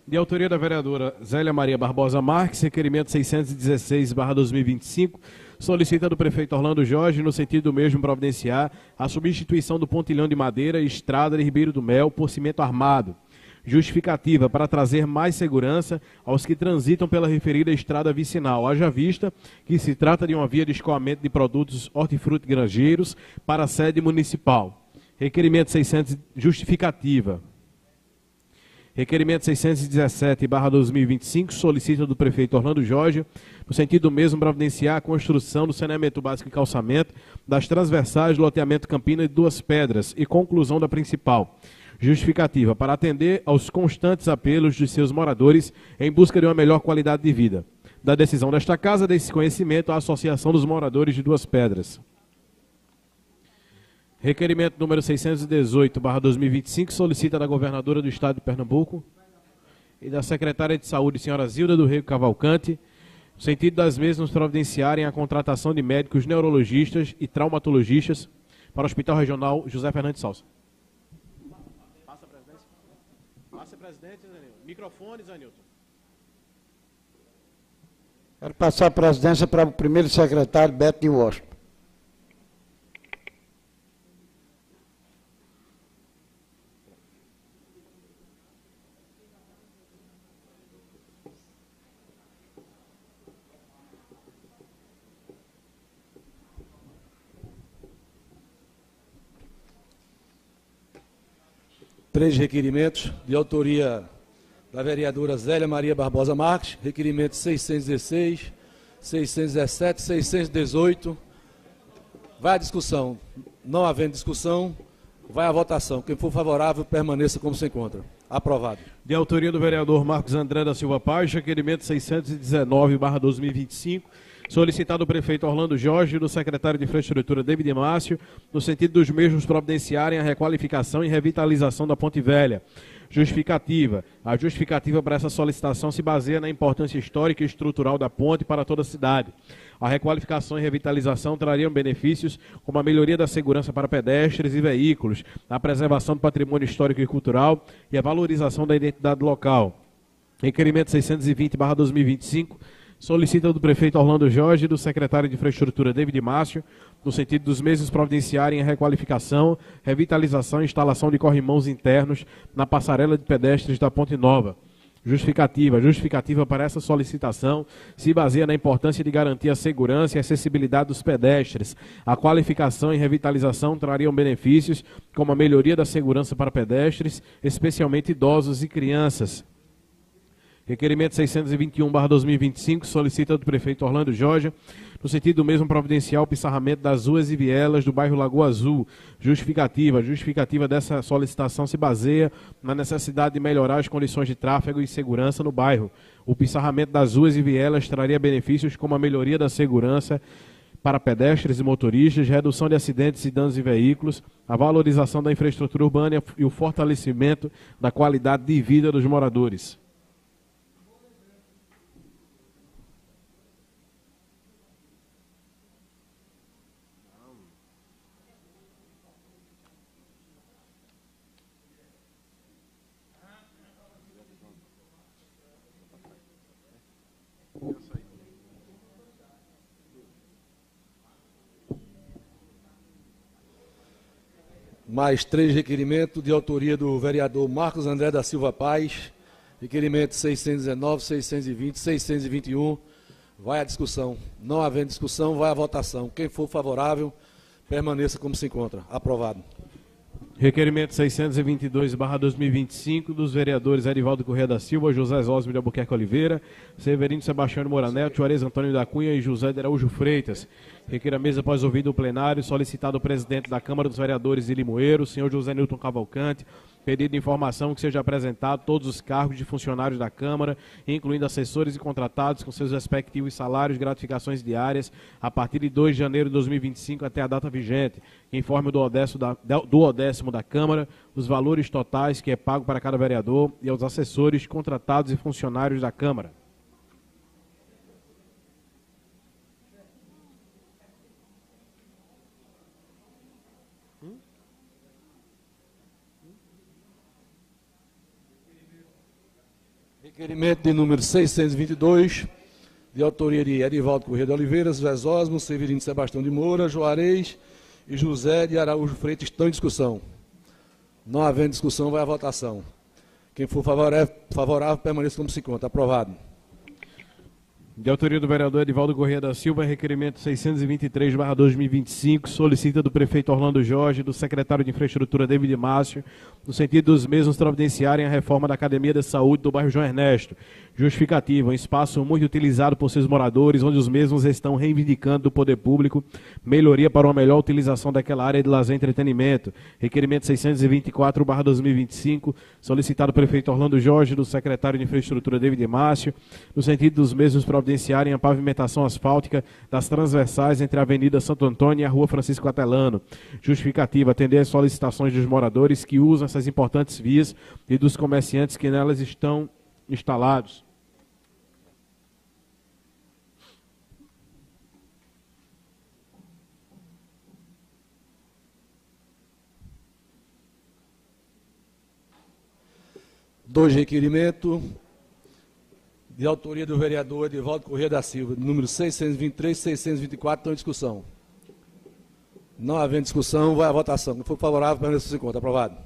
De autoria da vereadora Zélia Maria Barbosa Marques, requerimento 616/2025, solicita do prefeito Orlando Jorge, no sentido do mesmo providenciar, a substituição do pontilhão de madeira e estrada de Ribeiro do Mel por cimento armado. Justificativa, para trazer mais segurança aos que transitam pela referida estrada vicinal, haja vista que se trata de uma via de escoamento de produtos hortifruti granjeiros para a sede municipal. Requerimento 600, justificativa. Requerimento 617/2025, solicita do prefeito Orlando Jorge, no sentido do mesmo providenciar a construção do saneamento básico e calçamento das transversais do loteamento Campina de Duas Pedras e conclusão da principal. Justificativa, para atender aos constantes apelos de seus moradores em busca de uma melhor qualidade de vida. Da decisão desta casa, desse conhecimento à Associação dos Moradores de Duas Pedras. Requerimento número 618/2025, solicita da governadora do estado de Pernambuco e da secretária de saúde, senhora Zilda do Rego Cavalcante, no sentido das mesmas providenciarem a contratação de médicos neurologistas e traumatologistas para o Hospital Regional José Fernandes Salsa. Passa a presidência. Passa a presidência, Zanilton. Microfone, Zanilton. Quero passar a presidência para o primeiro secretário, Beto de Washington. Três requerimentos de autoria da vereadora Zélia Maria Barbosa Marques, requerimento 616, 617, 618. Vai à discussão. Não havendo discussão, vai à votação. Quem for favorável, permaneça como se encontra. Aprovado. De autoria do vereador Marcos André da Silva Paz, requerimento 619/2025, solicitado o prefeito Orlando Jorge e do secretário de Infraestrutura David Márcio, no sentido dos mesmos providenciarem a requalificação e revitalização da Ponte Velha. Justificativa. A justificativa para essa solicitação se baseia na importância histórica e estrutural da ponte para toda a cidade. A requalificação e revitalização trariam benefícios como a melhoria da segurança para pedestres e veículos, a preservação do patrimônio histórico e cultural e a valorização da identidade local. Requerimento 620/2025, solicita do prefeito Orlando Jorge e do secretário de Infraestrutura David Márcio, no sentido dos mesmos providenciarem a requalificação, revitalização e instalação de corrimãos internos na passarela de pedestres da Ponte Nova. Justificativa. Justificativa para essa solicitação se baseia na importância de garantir a segurança e a acessibilidade dos pedestres. A qualificação e revitalização trariam benefícios como a melhoria da segurança para pedestres, especialmente idosos e crianças. Requerimento 621/2025 solicita do prefeito Orlando Jorge, no sentido do mesmo providencial o pissarramento das ruas e vielas do bairro Lagoa Azul. Justificativa. A justificativa dessa solicitação se baseia na necessidade de melhorar as condições de tráfego e segurança no bairro. O pissarramento das ruas e vielas traria benefícios como a melhoria da segurança para pedestres e motoristas, redução de acidentes e danos em veículos, a valorização da infraestrutura urbana e o fortalecimento da qualidade de vida dos moradores. Mais 3 requerimentos de autoria do vereador Marcos André da Silva Paz. Requerimento 619, 620, 621. Vai à discussão. Não havendo discussão, vai à votação. Quem for favorável, permaneça como se encontra. Aprovado. Requerimento 622/2025 dos vereadores Edivaldo Corrêa da Silva, José Osmo de Albuquerque Oliveira, Severino Sebastião Moura Neto, Juarez Antônio da Cunha e José de Araújo Freitas. Requer a mesa após ouvido o plenário, solicitado o presidente da Câmara dos Vereadores de Limoeiro, senhor José Nilton Cavalcante, pedido de informação que seja apresentado todos os cargos de funcionários da Câmara, incluindo assessores e contratados com seus respectivos salários, gratificações diárias, a partir de 2 de janeiro de 2025 até a data vigente. Informe do odécimo da Câmara, os valores totais que é pago para cada vereador e aos assessores, contratados e funcionários da Câmara. Requerimento de número 622, de autoria de Edivaldo Corrêa de Oliveira, José Osmo, Severino Sebastião de Moura, Juarez e José de Araújo Freitas estão em discussão. Não havendo discussão, vai à votação. Quem for favorável permaneça como se encontra. Aprovado. De autoria do vereador Edivaldo Corrêa da Silva, requerimento 623/2025, solicita do prefeito Orlando Jorge, do secretário de Infraestrutura David Márcio, no sentido dos mesmos providenciarem a reforma da Academia de Saúde do bairro João Ernesto. Justificativa, um espaço muito utilizado por seus moradores, onde os mesmos estão reivindicando do poder público melhoria para uma melhor utilização daquela área de lazer e entretenimento. Requerimento 624/2025, solicitado do prefeito Orlando Jorge, do secretário de Infraestrutura David Márcio, no sentido dos mesmos providenciarem a pavimentação asfáltica das transversais entre a Avenida Santo Antônio e a Rua Francisco Atelano. Justificativa, atender às solicitações dos moradores que usam essas importantes vias e dos comerciantes que nelas estão instalados. Dois requerimentos de autoria do vereador Edivaldo Corrêa da Silva, número 623 e 624, estão em discussão. Não havendo discussão, vai à votação. Quem for favorável, permaneça se encontra. Aprovado.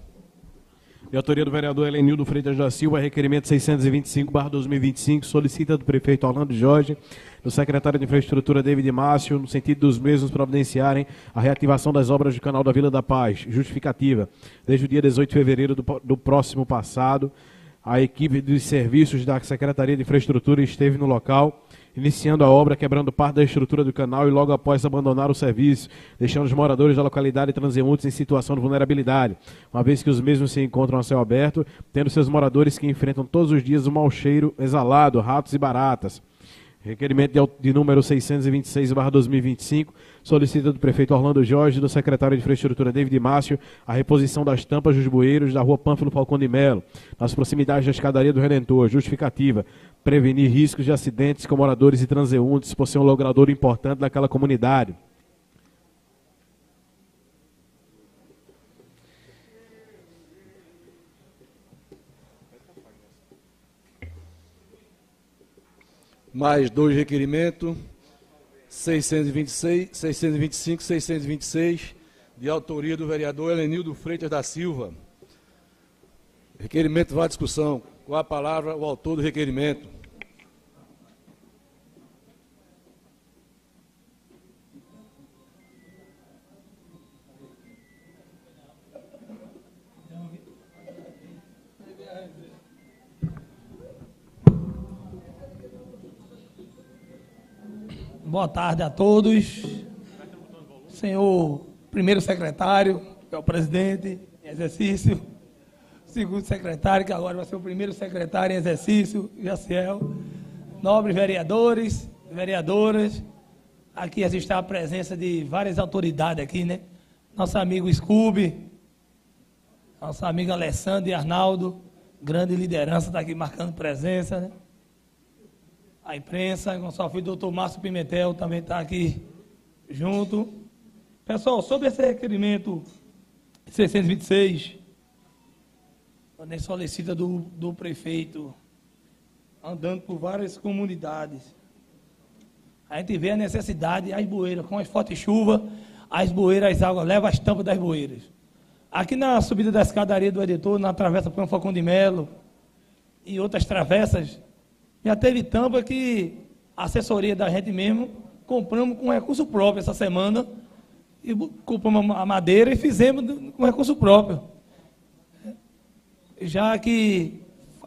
De autoria do vereador Helenildo Freitas da Silva, requerimento 625/2025, solicita do prefeito Orlando Jorge, do secretário de Infraestrutura David Márcio, no sentido dos mesmos providenciarem a reativação das obras do canal da Vila da Paz. Justificativa, desde o dia 18 de fevereiro do próximo passado, a equipe dos serviços da Secretaria de Infraestrutura esteve no local, iniciando a obra, quebrando parte da estrutura do canal e logo após abandonar o serviço, deixando os moradores da localidade transeuntes em situação de vulnerabilidade, uma vez que os mesmos se encontram a céu aberto, tendo seus moradores que enfrentam todos os dias o mau cheiro exalado, ratos e baratas. Requerimento de número 626/2025, solicita do prefeito Orlando Jorge e do secretário de Infraestrutura David Márcio a reposição das tampas dos bueiros da rua Pânfilo Falcão de Melo, nas proximidades da escadaria do Redentor. Justificativa, prevenir riscos de acidentes com moradores e transeuntes por ser um logrador importante daquela comunidade. Mais dois requerimentos, 626, 625, 626, de autoria do vereador Helenildo Freitas da Silva. Requerimento vai à discussão. Com a palavra, o autor do requerimento. Boa tarde a todos. Senhor primeiro secretário, que é o presidente em exercício. Segundo secretário, que agora vai ser o primeiro secretário em exercício, Jaciel. Nobres vereadores, vereadoras. Aqui está a presença de várias autoridades aqui, né? Nosso amigo Scooby, nosso amigo Alessandro e Arnaldo, grande liderança, está aqui marcando presença, né? A imprensa, nosso filho doutor Márcio Pimentel também está aqui junto. Pessoal, sobre esse requerimento 626, também solicita do prefeito, andando por várias comunidades. A gente vê a necessidade, as bueiras, com as fortes chuvas, as bueiras, as águas levam as tampas das bueiras. Aqui na subida da escadaria do editor, na travessa Pão Falcão de Melo e outras travessas, já teve tampa que a assessoria da gente mesmo, compramos com recurso próprio essa semana, e compramos a madeira e fizemos com recurso próprio. Já que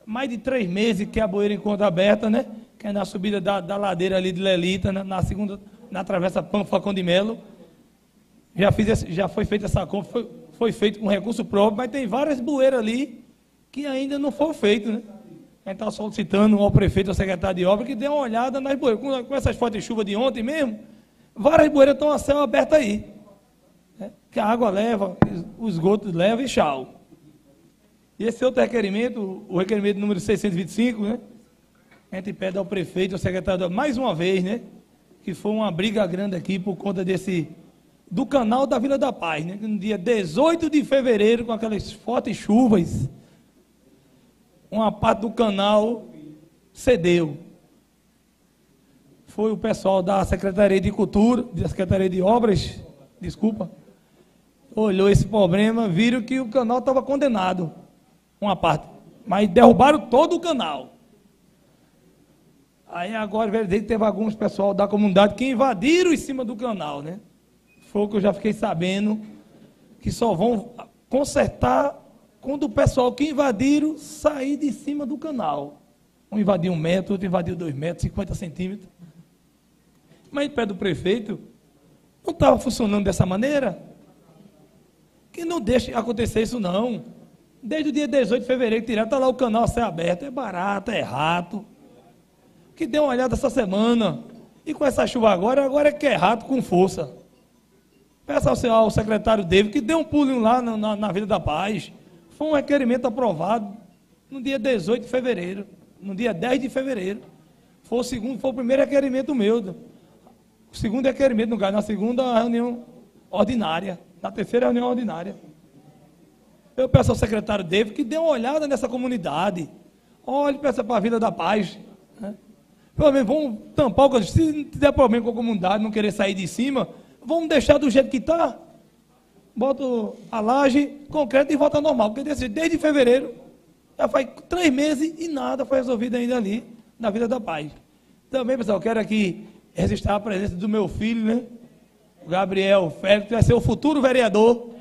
mais de 3 meses que a bueira encontra aberta, né? Que é na subida da ladeira ali de Lelita, na travessa Pão Falcão de Melo. Já foi feita essa compra, foi feito com recurso próprio, mas tem várias bueiras ali que ainda não foram feitas, né? A gente está solicitando ao prefeito, ao secretário de obra, que dê uma olhada nas bueiras. Com essas fortes chuvas de ontem mesmo, várias bueiras estão a céu aberto aí. Né? Que a água leva, o esgoto leva e tchau. E esse outro requerimento, o requerimento número 625, né? A gente pede ao prefeito, ao secretário, mais uma vez, né? Que foi uma briga grande aqui por conta do canal da Vila da Paz, né? No dia 18 de fevereiro, com aquelas fortes chuvas, uma parte do canal cedeu. Foi o pessoal da Secretaria de Cultura, da Secretaria de Obras, olhou esse problema, viram que o canal estava condenado, uma parte, mas derrubaram todo o canal. Aí agora teve alguns pessoal da comunidade que invadiram em cima do canal, né? Foi o que eu já fiquei sabendo, que só vão consertar quando o pessoal que invadiram sair de cima do canal. Um invadiu 1 metro, outro invadiu 2 metros, 50 centímetros. Mas pé do prefeito, não estava funcionando dessa maneira? Que não deixe acontecer isso não. Desde o dia 18 de fevereiro que tiraram, está lá o canal a céu aberto, é barato, é rato. Que dê uma olhada essa semana. E com essa chuva agora é que é rato com força. Peça ao secretário David que dê um pulinho lá na Vila da Paz. Foi um requerimento aprovado no dia 18 de fevereiro, no dia 10 de fevereiro. Foi o primeiro requerimento meu. O segundo requerimento, no caso, na segunda reunião ordinária, na terceira reunião ordinária. Eu peço ao secretário David que dê uma olhada nessa comunidade. Olhe, peça para a Vila da Paz. Né? Pelo menos vamos tampar o que. Se tiver problema com a comunidade, não querer sair de cima, vamos deixar do jeito que está. Bota a laje, concreto e volta ao normal. Porque desde fevereiro, já faz 3 meses e nada foi resolvido ainda ali, na Vila da Paz. Também, pessoal, quero aqui registrar a presença do meu filho, né? O Gabriel Félix, que vai ser o futuro vereador,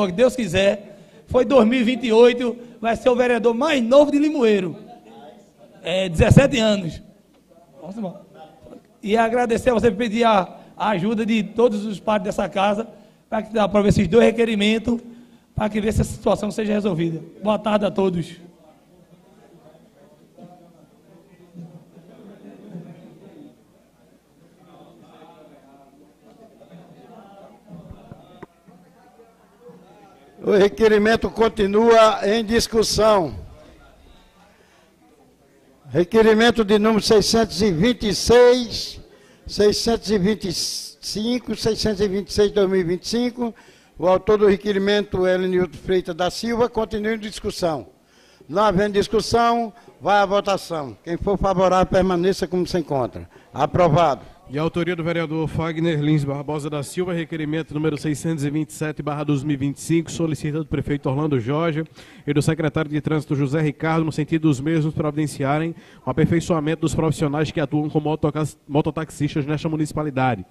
que Deus quiser. Foi 2028, vai ser o vereador mais novo de Limoeiro. 17 anos. Vamos embora. E agradecer a você, pedir a ajuda de todos os partes dessa casa, para que aprove esses 2 requerimentos, para que essa situação seja resolvida. Boa tarde a todos. O requerimento continua em discussão. Requerimento de número 626, 625, 626 de 2025. O autor do requerimento, Elenildo Freitas da Silva, continua em discussão. Não havendo discussão, vai à votação. Quem for favorável, permaneça como se encontra. Aprovado. De autoria do vereador Fagner Lins Barbosa da Silva, requerimento número 627/2025, solicita do prefeito Orlando Jorge e do secretário de Trânsito José Ricardo, no sentido dos mesmos providenciarem o aperfeiçoamento dos profissionais que atuam como mototaxistas nesta municipalidade.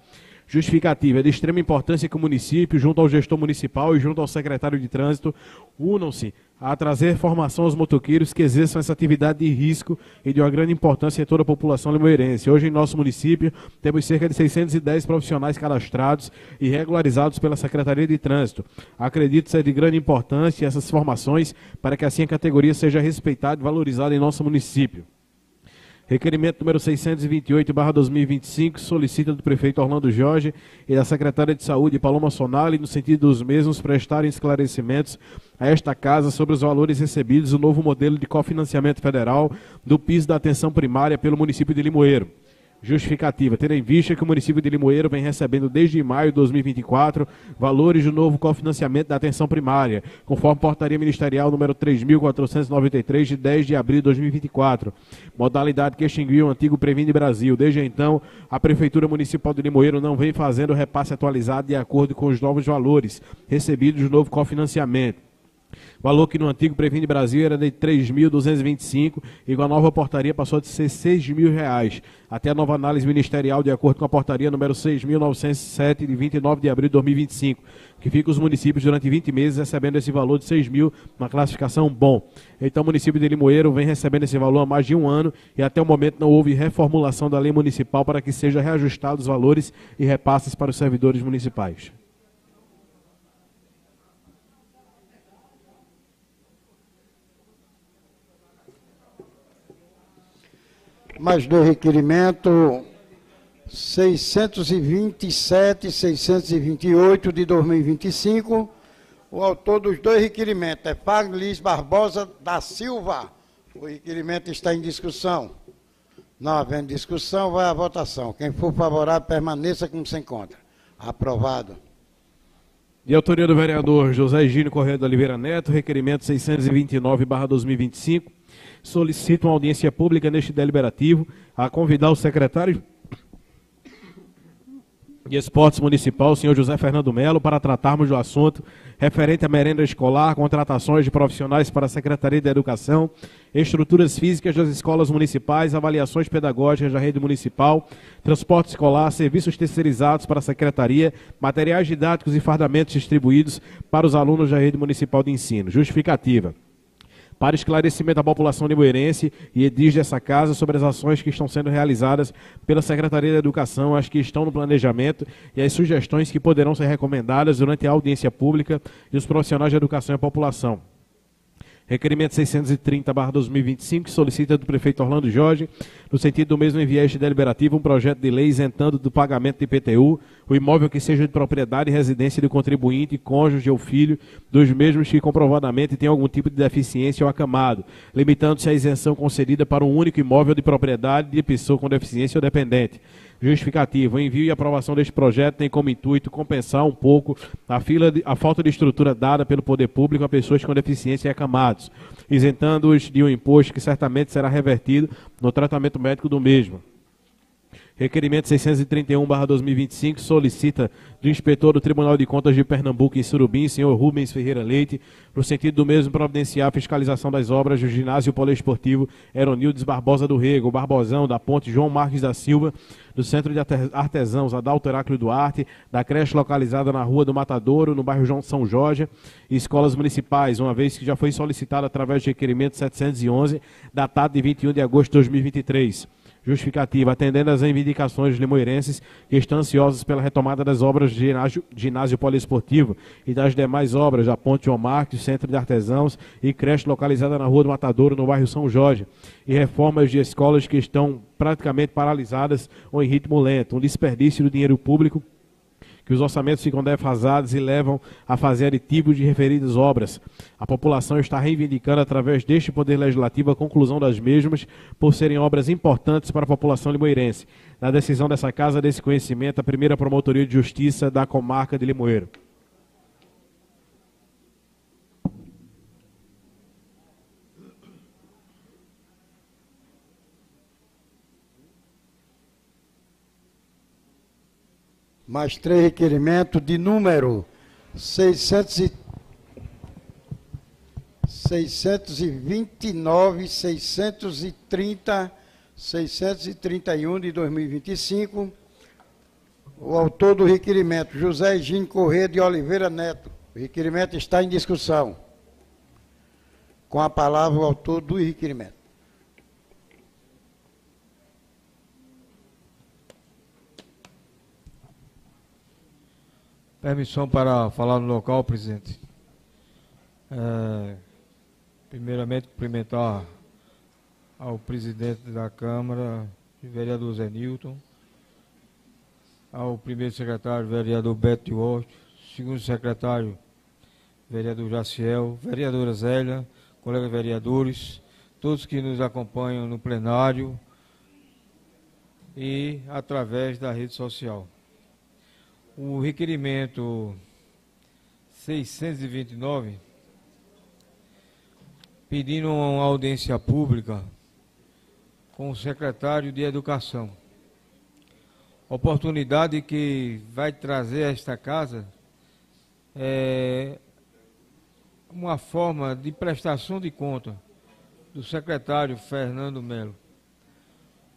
Justificativa: é de extrema importância que o município, junto ao gestor municipal e junto ao secretário de trânsito, unam-se a trazer formação aos motoqueiros que exerçam essa atividade de risco e de uma grande importância em toda a população limoeirense. Hoje, em nosso município, temos cerca de 610 profissionais cadastrados e regularizados pela Secretaria de Trânsito. Acredito ser de grande importância essas formações para que assim a categoria seja respeitada e valorizada em nosso município. Requerimento número 628/2025, solicita do prefeito Orlando Jorge e da secretária de Saúde, Paloma Sonali, no sentido dos mesmos prestarem esclarecimentos a esta casa sobre os valores recebidos do novo modelo de cofinanciamento federal do piso da atenção primária pelo município de Limoeiro. Justificativa: tendo em vista que o município de Limoeiro vem recebendo desde maio de 2024 valores do novo cofinanciamento da atenção primária, conforme portaria ministerial número 3.493 de 10 de abril de 2024, modalidade que extinguiu o antigo Previne Brasil. Desde então, a Prefeitura Municipal de Limoeiro não vem fazendo o repasse atualizado de acordo com os novos valores recebidos do novo cofinanciamento. Valor que no antigo Previne Brasil era de R$ 3.225 e com a nova portaria passou de ser R$ 6.000, até a nova análise ministerial de acordo com a portaria número 6.907 de 29 de abril de 2025, que fica os municípios durante 20 meses recebendo esse valor de R$ 6.000, uma classificação bom. Então o município de Limoeiro vem recebendo esse valor há mais de um ano e até o momento não houve reformulação da lei municipal para que sejam reajustados os valores e repasses para os servidores municipais. Mais dois requerimentos, 627 e 628 de 2025. O autor dos dois requerimentos é Faglis Barbosa da Silva. O requerimento está em discussão. Não havendo discussão, vai à votação. Quem for favorável, permaneça como se encontra. Aprovado. De autoria do vereador José Egídio Correia de Oliveira Neto, requerimento 629/2025. Solicito uma audiência pública neste deliberativo a convidar o secretário de Esportes Municipal, o senhor José Fernando Melo, para tratarmos do assunto referente à merenda escolar, contratações de profissionais para a Secretaria de Educação, estruturas físicas das escolas municipais, avaliações pedagógicas da rede municipal, transporte escolar, serviços terceirizados para a Secretaria, materiais didáticos e fardamentos distribuídos para os alunos da rede municipal de ensino. Justificativa: para esclarecimento da população limoeirense e edis dessa casa sobre as ações que estão sendo realizadas pela Secretaria da Educação, as que estão no planejamento e as sugestões que poderão ser recomendadas durante a audiência pública e os profissionais de educação e a população. Requerimento 630/2025, solicita do prefeito Orlando Jorge, no sentido do mesmo enviar este deliberativo um projeto de lei isentando do pagamento de IPTU o imóvel que seja de propriedade e residência do contribuinte, cônjuge ou filho dos mesmos que comprovadamente tem algum tipo de deficiência ou acamado, limitando-se a isenção concedida para um único imóvel de propriedade de pessoa com deficiência ou dependente. Justificativo: o envio e aprovação deste projeto tem como intuito compensar um pouco a falta de estrutura dada pelo poder público a pessoas com deficiência e acamados, isentando-os de um imposto que certamente será revertido no tratamento médico do mesmo. Requerimento 631/2025, solicita do inspetor do Tribunal de Contas de Pernambuco em Surubim, senhor Rubens Ferreira Leite, no sentido do mesmo providenciar a fiscalização das obras do ginásio poliesportivo Heronildes Barbosa do Rego, o Barbosão, da ponte João Marques da Silva, do Centro de Artesãos Adalto Heráclio Duarte, da creche localizada na Rua do Matadouro, no bairro São Jorge, e escolas municipais, uma vez que já foi solicitado através de requerimento 711, datado de 21 de agosto de 2023. Justificativa: atendendo às reivindicações dos limoeirenses que estão ansiosos pela retomada das obras de ginásio poliesportivo e das demais obras da ponte João Marques, Centro de Artesãos e creche localizada na Rua do Matadouro, no bairro São Jorge, e reformas de escolas que estão praticamente paralisadas ou em ritmo lento, um desperdício do dinheiro público, que os orçamentos ficam defasados e levam a fazer aditivos de referidas obras. A população está reivindicando, através deste Poder Legislativo, a conclusão das mesmas, por serem obras importantes para a população limoeirense. Na decisão dessa casa, desse conhecimento, a primeira Promotoria de Justiça da comarca de Limoeiro. Mais três requerimentos de número 629, 630, 631 de 2025. O autor do requerimento, José Higínio Corrêa de Oliveira Neto. O requerimento está em discussão. Com a palavra o autor do requerimento. Permissão para falar no local, presidente. Primeiramente, cumprimentar ao presidente da Câmara, o vereador Zé Nilton, ao primeiro secretário, vereador Beto Washington, segundo secretário, vereador Jaciel, vereadora Zélia, colegas vereadores, todos que nos acompanham no plenário e através da rede social. O requerimento 629, pedindo uma audiência pública com o secretário de Educação. Oportunidade que vai trazer a esta casa uma forma de prestação de conta do secretário Fernando Melo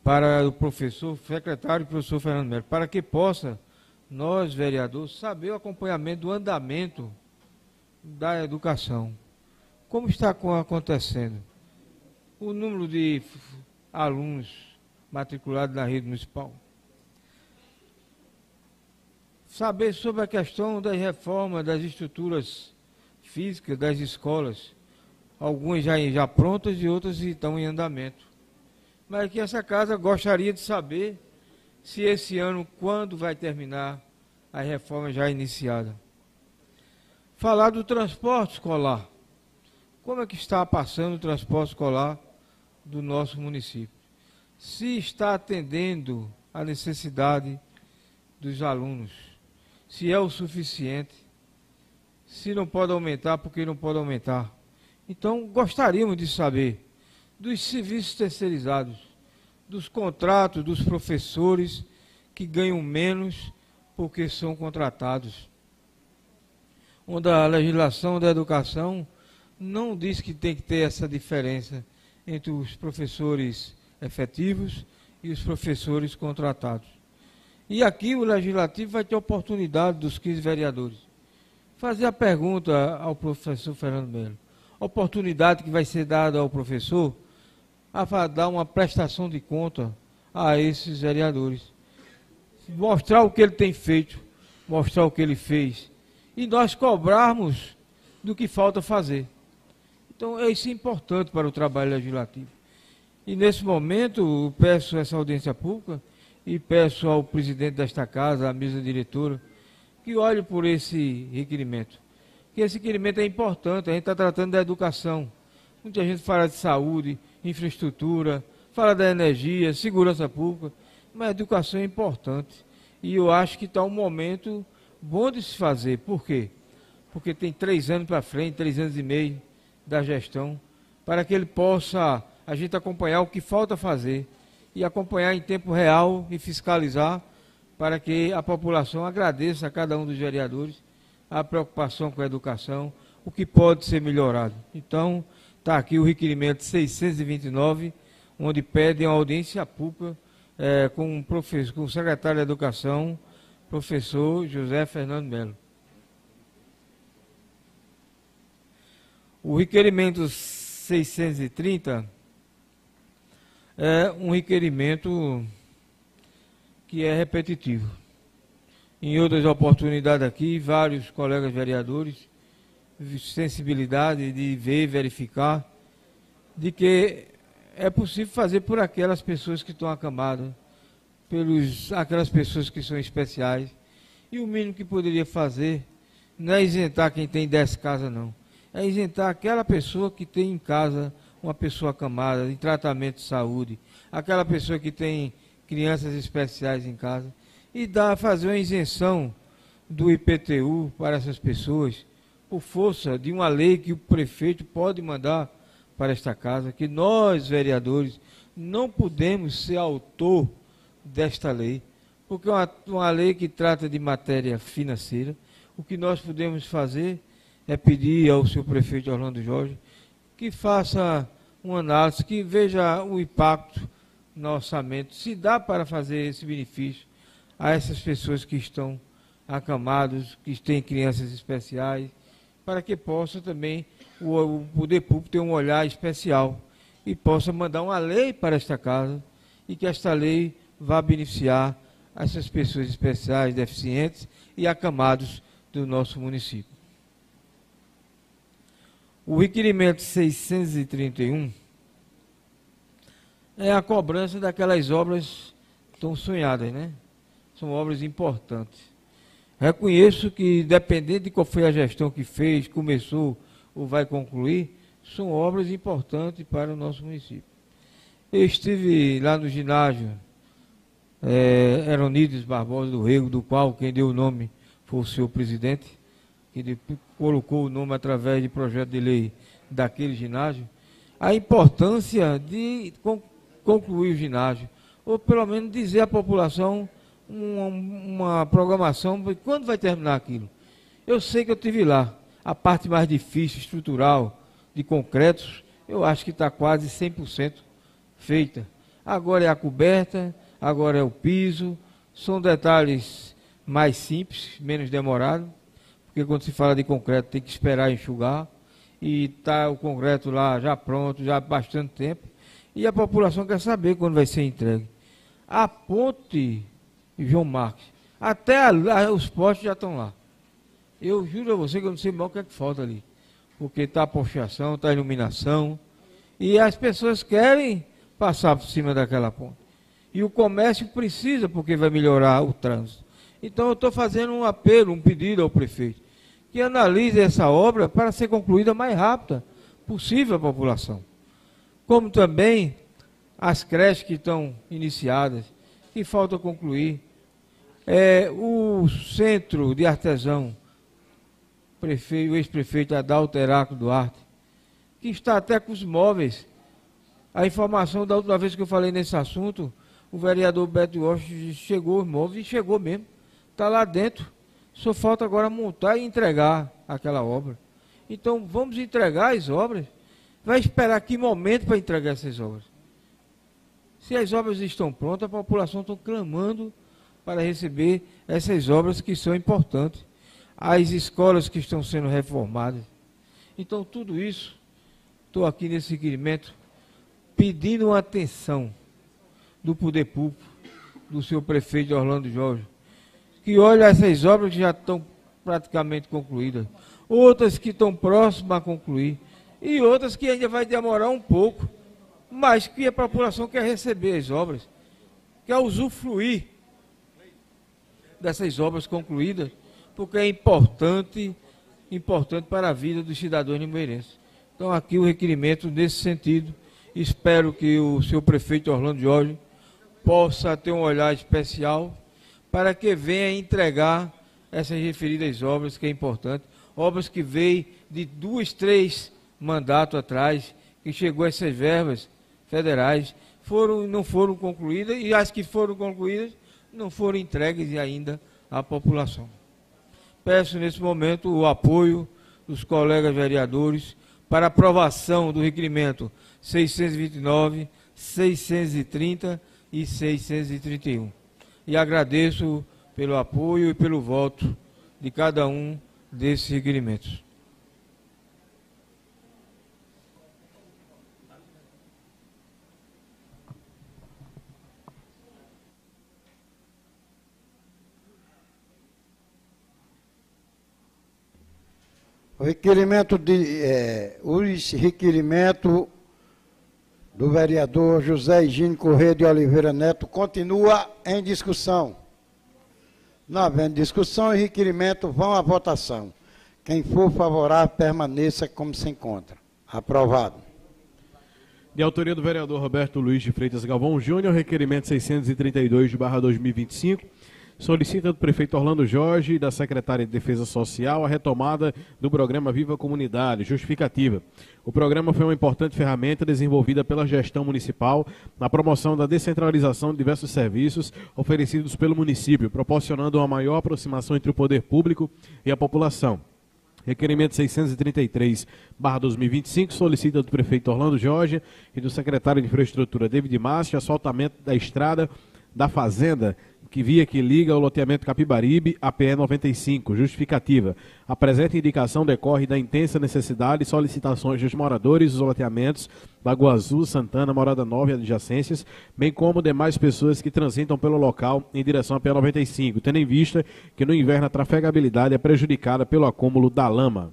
para o secretário professor Fernando Melo, para que possa nós, vereadores, saber o acompanhamento do andamento da educação. Como está acontecendo? O número de alunos matriculados na rede municipal. Saber sobre a questão da reforma das estruturas físicas das escolas. Algumas já prontas e outras estão em andamento. Mas que essa casa gostaria de saber se esse ano, quando vai terminar a reforma já iniciada. Falar do transporte escolar. Como é que está passando o transporte escolar do nosso município? Se está atendendo a necessidade dos alunos, se é o suficiente, se não pode aumentar, porque não pode aumentar. Então, gostaríamos de saber dos serviços terceirizados, dos contratos dos professores que ganham menos porque são contratados. Onde a legislação da educação não diz que tem que ter essa diferença entre os professores efetivos e os professores contratados. E aqui o Legislativo vai ter oportunidade dos 15 vereadores fazer a pergunta ao professor Fernando Melo. Oportunidade que vai ser dada ao professor a dar uma prestação de conta a esses vereadores. Mostrar o que ele tem feito, mostrar o que ele fez. E nós cobrarmos do que falta fazer. Então, isso é importante para o trabalho legislativo. E, nesse momento, eu peço essa audiência pública e peço ao presidente desta casa, à mesa diretora, que olhe por esse requerimento. Que esse requerimento é importante, a gente está tratando da educação. Muita gente fala de saúde, infraestrutura, fala da energia, segurança pública, mas a educação é importante. E eu acho que está um momento bom de se fazer. Por quê? Porque tem 3 anos para frente, 3 anos e meio da gestão, para que ele possa, a gente acompanhar o que falta fazer e acompanhar em tempo real e fiscalizar para que a população agradeça a cada um dos vereadores a preocupação com a educação, o que pode ser melhorado. Então, está aqui o requerimento 629, onde pedem uma audiência pública com o secretário de Educação, professor José Fernando Melo. O requerimento 630 é um requerimento que é repetitivo. Em outras oportunidades aqui, vários colegas vereadores, sensibilidade de ver e verificar, de que é possível fazer por aquelas pessoas que estão acamadas, aquelas pessoas que são especiais. E o mínimo que poderia fazer não é isentar quem tem 10 casas, não. É isentar aquela pessoa que tem em casa uma pessoa acamada, em tratamento de saúde, aquela pessoa que tem crianças especiais em casa, e fazer uma isenção do IPTU para essas pessoas, por força de uma lei que o prefeito pode mandar para esta casa, que nós, vereadores, não podemos ser autor desta lei, porque é uma lei que trata de matéria financeira. O que nós podemos fazer é pedir ao seu prefeito Orlando Jorge que faça uma análise, que veja o impacto no orçamento, se dá para fazer esse benefício a essas pessoas que estão acamados, que têm crianças especiais, para que possa também o poder público ter um olhar especial e possa mandar uma lei para esta casa e que esta lei vá beneficiar essas pessoas especiais, deficientes e acamados do nosso município. O requerimento 631 é a cobrança daquelas obras tão sonhadas, né? São obras importantes. Reconheço que, dependendo de qual foi a gestão que fez, começou ou vai concluir, são obras importantes para o nosso município. Eu estive lá no ginásio Heronides Barbosa do Rego, do qual quem deu o nome foi o senhor presidente, que colocou o nome através de projeto de lei daquele ginásio, a importância de concluir o ginásio, ou pelo menos dizer à população uma programação de quando vai terminar aquilo. Eu sei que eu estive lá, a parte mais difícil, estrutural, de concretos, eu acho que está quase 100% feita. Agora é a coberta, agora é o piso, são detalhes mais simples, menos demorados, porque quando se fala de concreto tem que esperar enxugar, e está o concreto lá já pronto, já há bastante tempo, e a população quer saber quando vai ser entregue. A ponte João Marques, até os postes já estão lá. Eu juro a você que eu não sei mal o que é que falta ali, porque está a posteação, está a iluminação, e as pessoas querem passar por cima daquela ponte. E o comércio precisa, porque vai melhorar o trânsito. Então eu estou fazendo um apelo, um pedido ao prefeito, que analise essa obra para ser concluída mais rápida possível à população. Como também as creches que estão iniciadas, que falta concluir. O centro de artesão, o ex-prefeito Adalto Heráclito Duarte, que está até com os móveis. A informação da última vez que eu falei nesse assunto, o vereador Beto Washington chegou os móveis, e chegou mesmo. Está lá dentro, só falta agora montar e entregar aquela obra. Então vamos entregar as obras. Vai esperar que momento para entregar essas obras? Se as obras estão prontas, a população está clamando para receber essas obras que são importantes. As escolas que estão sendo reformadas. Então tudo isso, estou aqui nesse requerimento pedindo uma atenção do poder público, do seu prefeito Orlando Jorge, que olha essas obras que já estão praticamente concluídas, outras que estão próximas a concluir, e outras que ainda vai demorar um pouco, mas que a população quer receber as obras, quer usufruir dessas obras concluídas, porque é importante para a vida dos cidadãos limoeirenses. Então aqui o requerimento nesse sentido, espero que o seu prefeito Orlando Jorge possa ter um olhar especial para que venha entregar essas referidas obras, que é importante, obras que veio de 2, 3 mandatos atrás, que chegou essas verbas federais, não foram concluídas, e as que foram concluídas não foram entregues ainda à população. Peço nesse momento o apoio dos colegas vereadores para aprovação do requerimento 629, 630 e 631. E agradeço pelo apoio e pelo voto de cada um desses requerimentos. O requerimento do vereador José Higínio Corrêa de Oliveira Neto continua em discussão. Não havendo discussão, o requerimento vão à votação. Quem for favorável, permaneça como se encontra. Aprovado. De autoria do vereador Roberto Luiz de Freitas Galvão Júnior, requerimento 632/2025, solicita do prefeito Orlando Jorge e da secretária de Defesa Social a retomada do programa Viva Comunidade. Justificativa. O programa foi uma importante ferramenta desenvolvida pela gestão municipal na promoção da descentralização de diversos serviços oferecidos pelo município, proporcionando uma maior aproximação entre o poder público e a população. Requerimento 633/2025 solicita do prefeito Orlando Jorge e do secretário de Infraestrutura David Márcio asfaltamento da estrada da Fazenda, via que liga o loteamento Capibaribe à PE 95. Justificativa. A presente indicação decorre da intensa necessidade e solicitações dos moradores dos loteamentos Lagoa Azul, Santana, Morada Nova e adjacências, bem como demais pessoas que transitam pelo local em direção à PE 95, tendo em vista que no inverno a trafegabilidade é prejudicada pelo acúmulo da lama.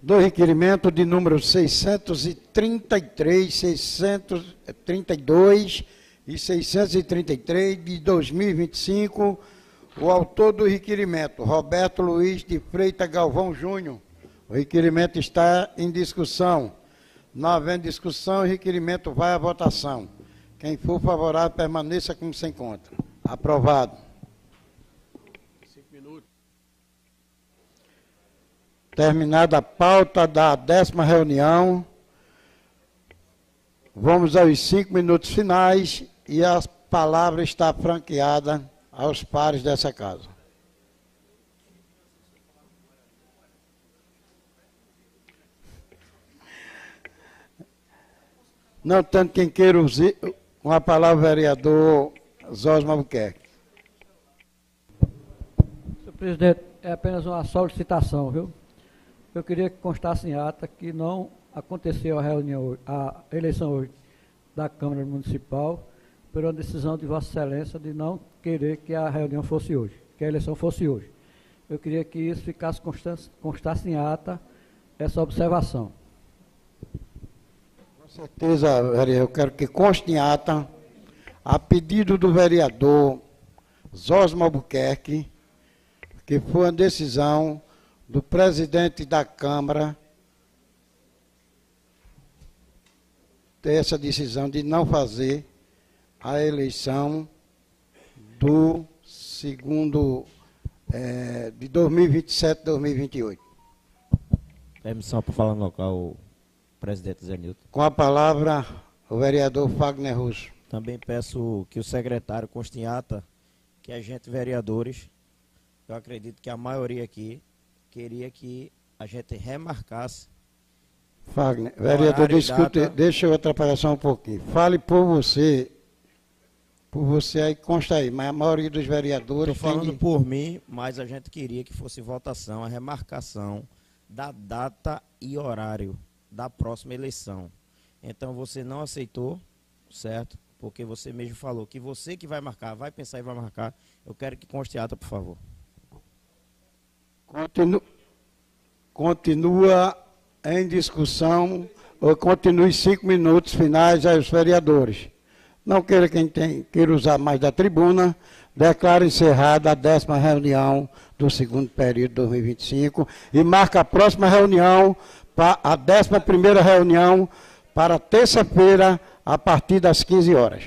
Do requerimento de número 633, 632 e 633 de 2025, o autor do requerimento, Roberto Luiz de Freitas Galvão Júnior. O requerimento está em discussão. Não havendo discussão, o requerimento vai à votação. Quem for favorável, permaneça como se encontra. Aprovado. Terminada a pauta da 10ª reunião, vamos aos 5 minutos finais e a palavra está franqueada aos pares dessa casa. Não tanto quem queira usar, com a palavra o vereador Zosma Albuquerque. Senhor presidente, é apenas uma solicitação, viu? Eu queria que constasse em ata que não aconteceu a eleição hoje da Câmara Municipal por uma decisão de Vossa Excelência de não querer que a reunião fosse hoje, que a eleição fosse hoje. Eu queria que isso ficasse constasse em ata essa observação. Com certeza, vereador, eu quero que conste em ata, a pedido do vereador Zosma Albuquerque, que foi uma decisão do presidente da Câmara ter essa decisão de não fazer a eleição do segundo de 2027-2028. Permissão para falar no local, presidente Zé Nilton. Com a palavra, o vereador Fagner Russo. Também peço que o secretário conste em ata que a gente, vereadores, eu acredito que a maioria aqui queria que a gente remarcasse. Fagner, vereador, deixa eu atrapalhar só um pouquinho. Fale por você aí, consta aí, mas a maioria dos vereadores... Estou falando por mim, mas a gente queria que fosse votação, a remarcação da data e horário da próxima eleição. Então você não aceitou, certo? Porque você mesmo falou que você que vai marcar, vai pensar e vai marcar. Eu quero que conste ata, por favor. Continua em discussão, ou continue 5 minutos finais aos vereadores. Não queira queira usar mais da tribuna, declaro encerrada a 10ª reunião do segundo período de 2025 e marca a próxima reunião, a 11ª reunião, para terça-feira, a partir das 15 horas.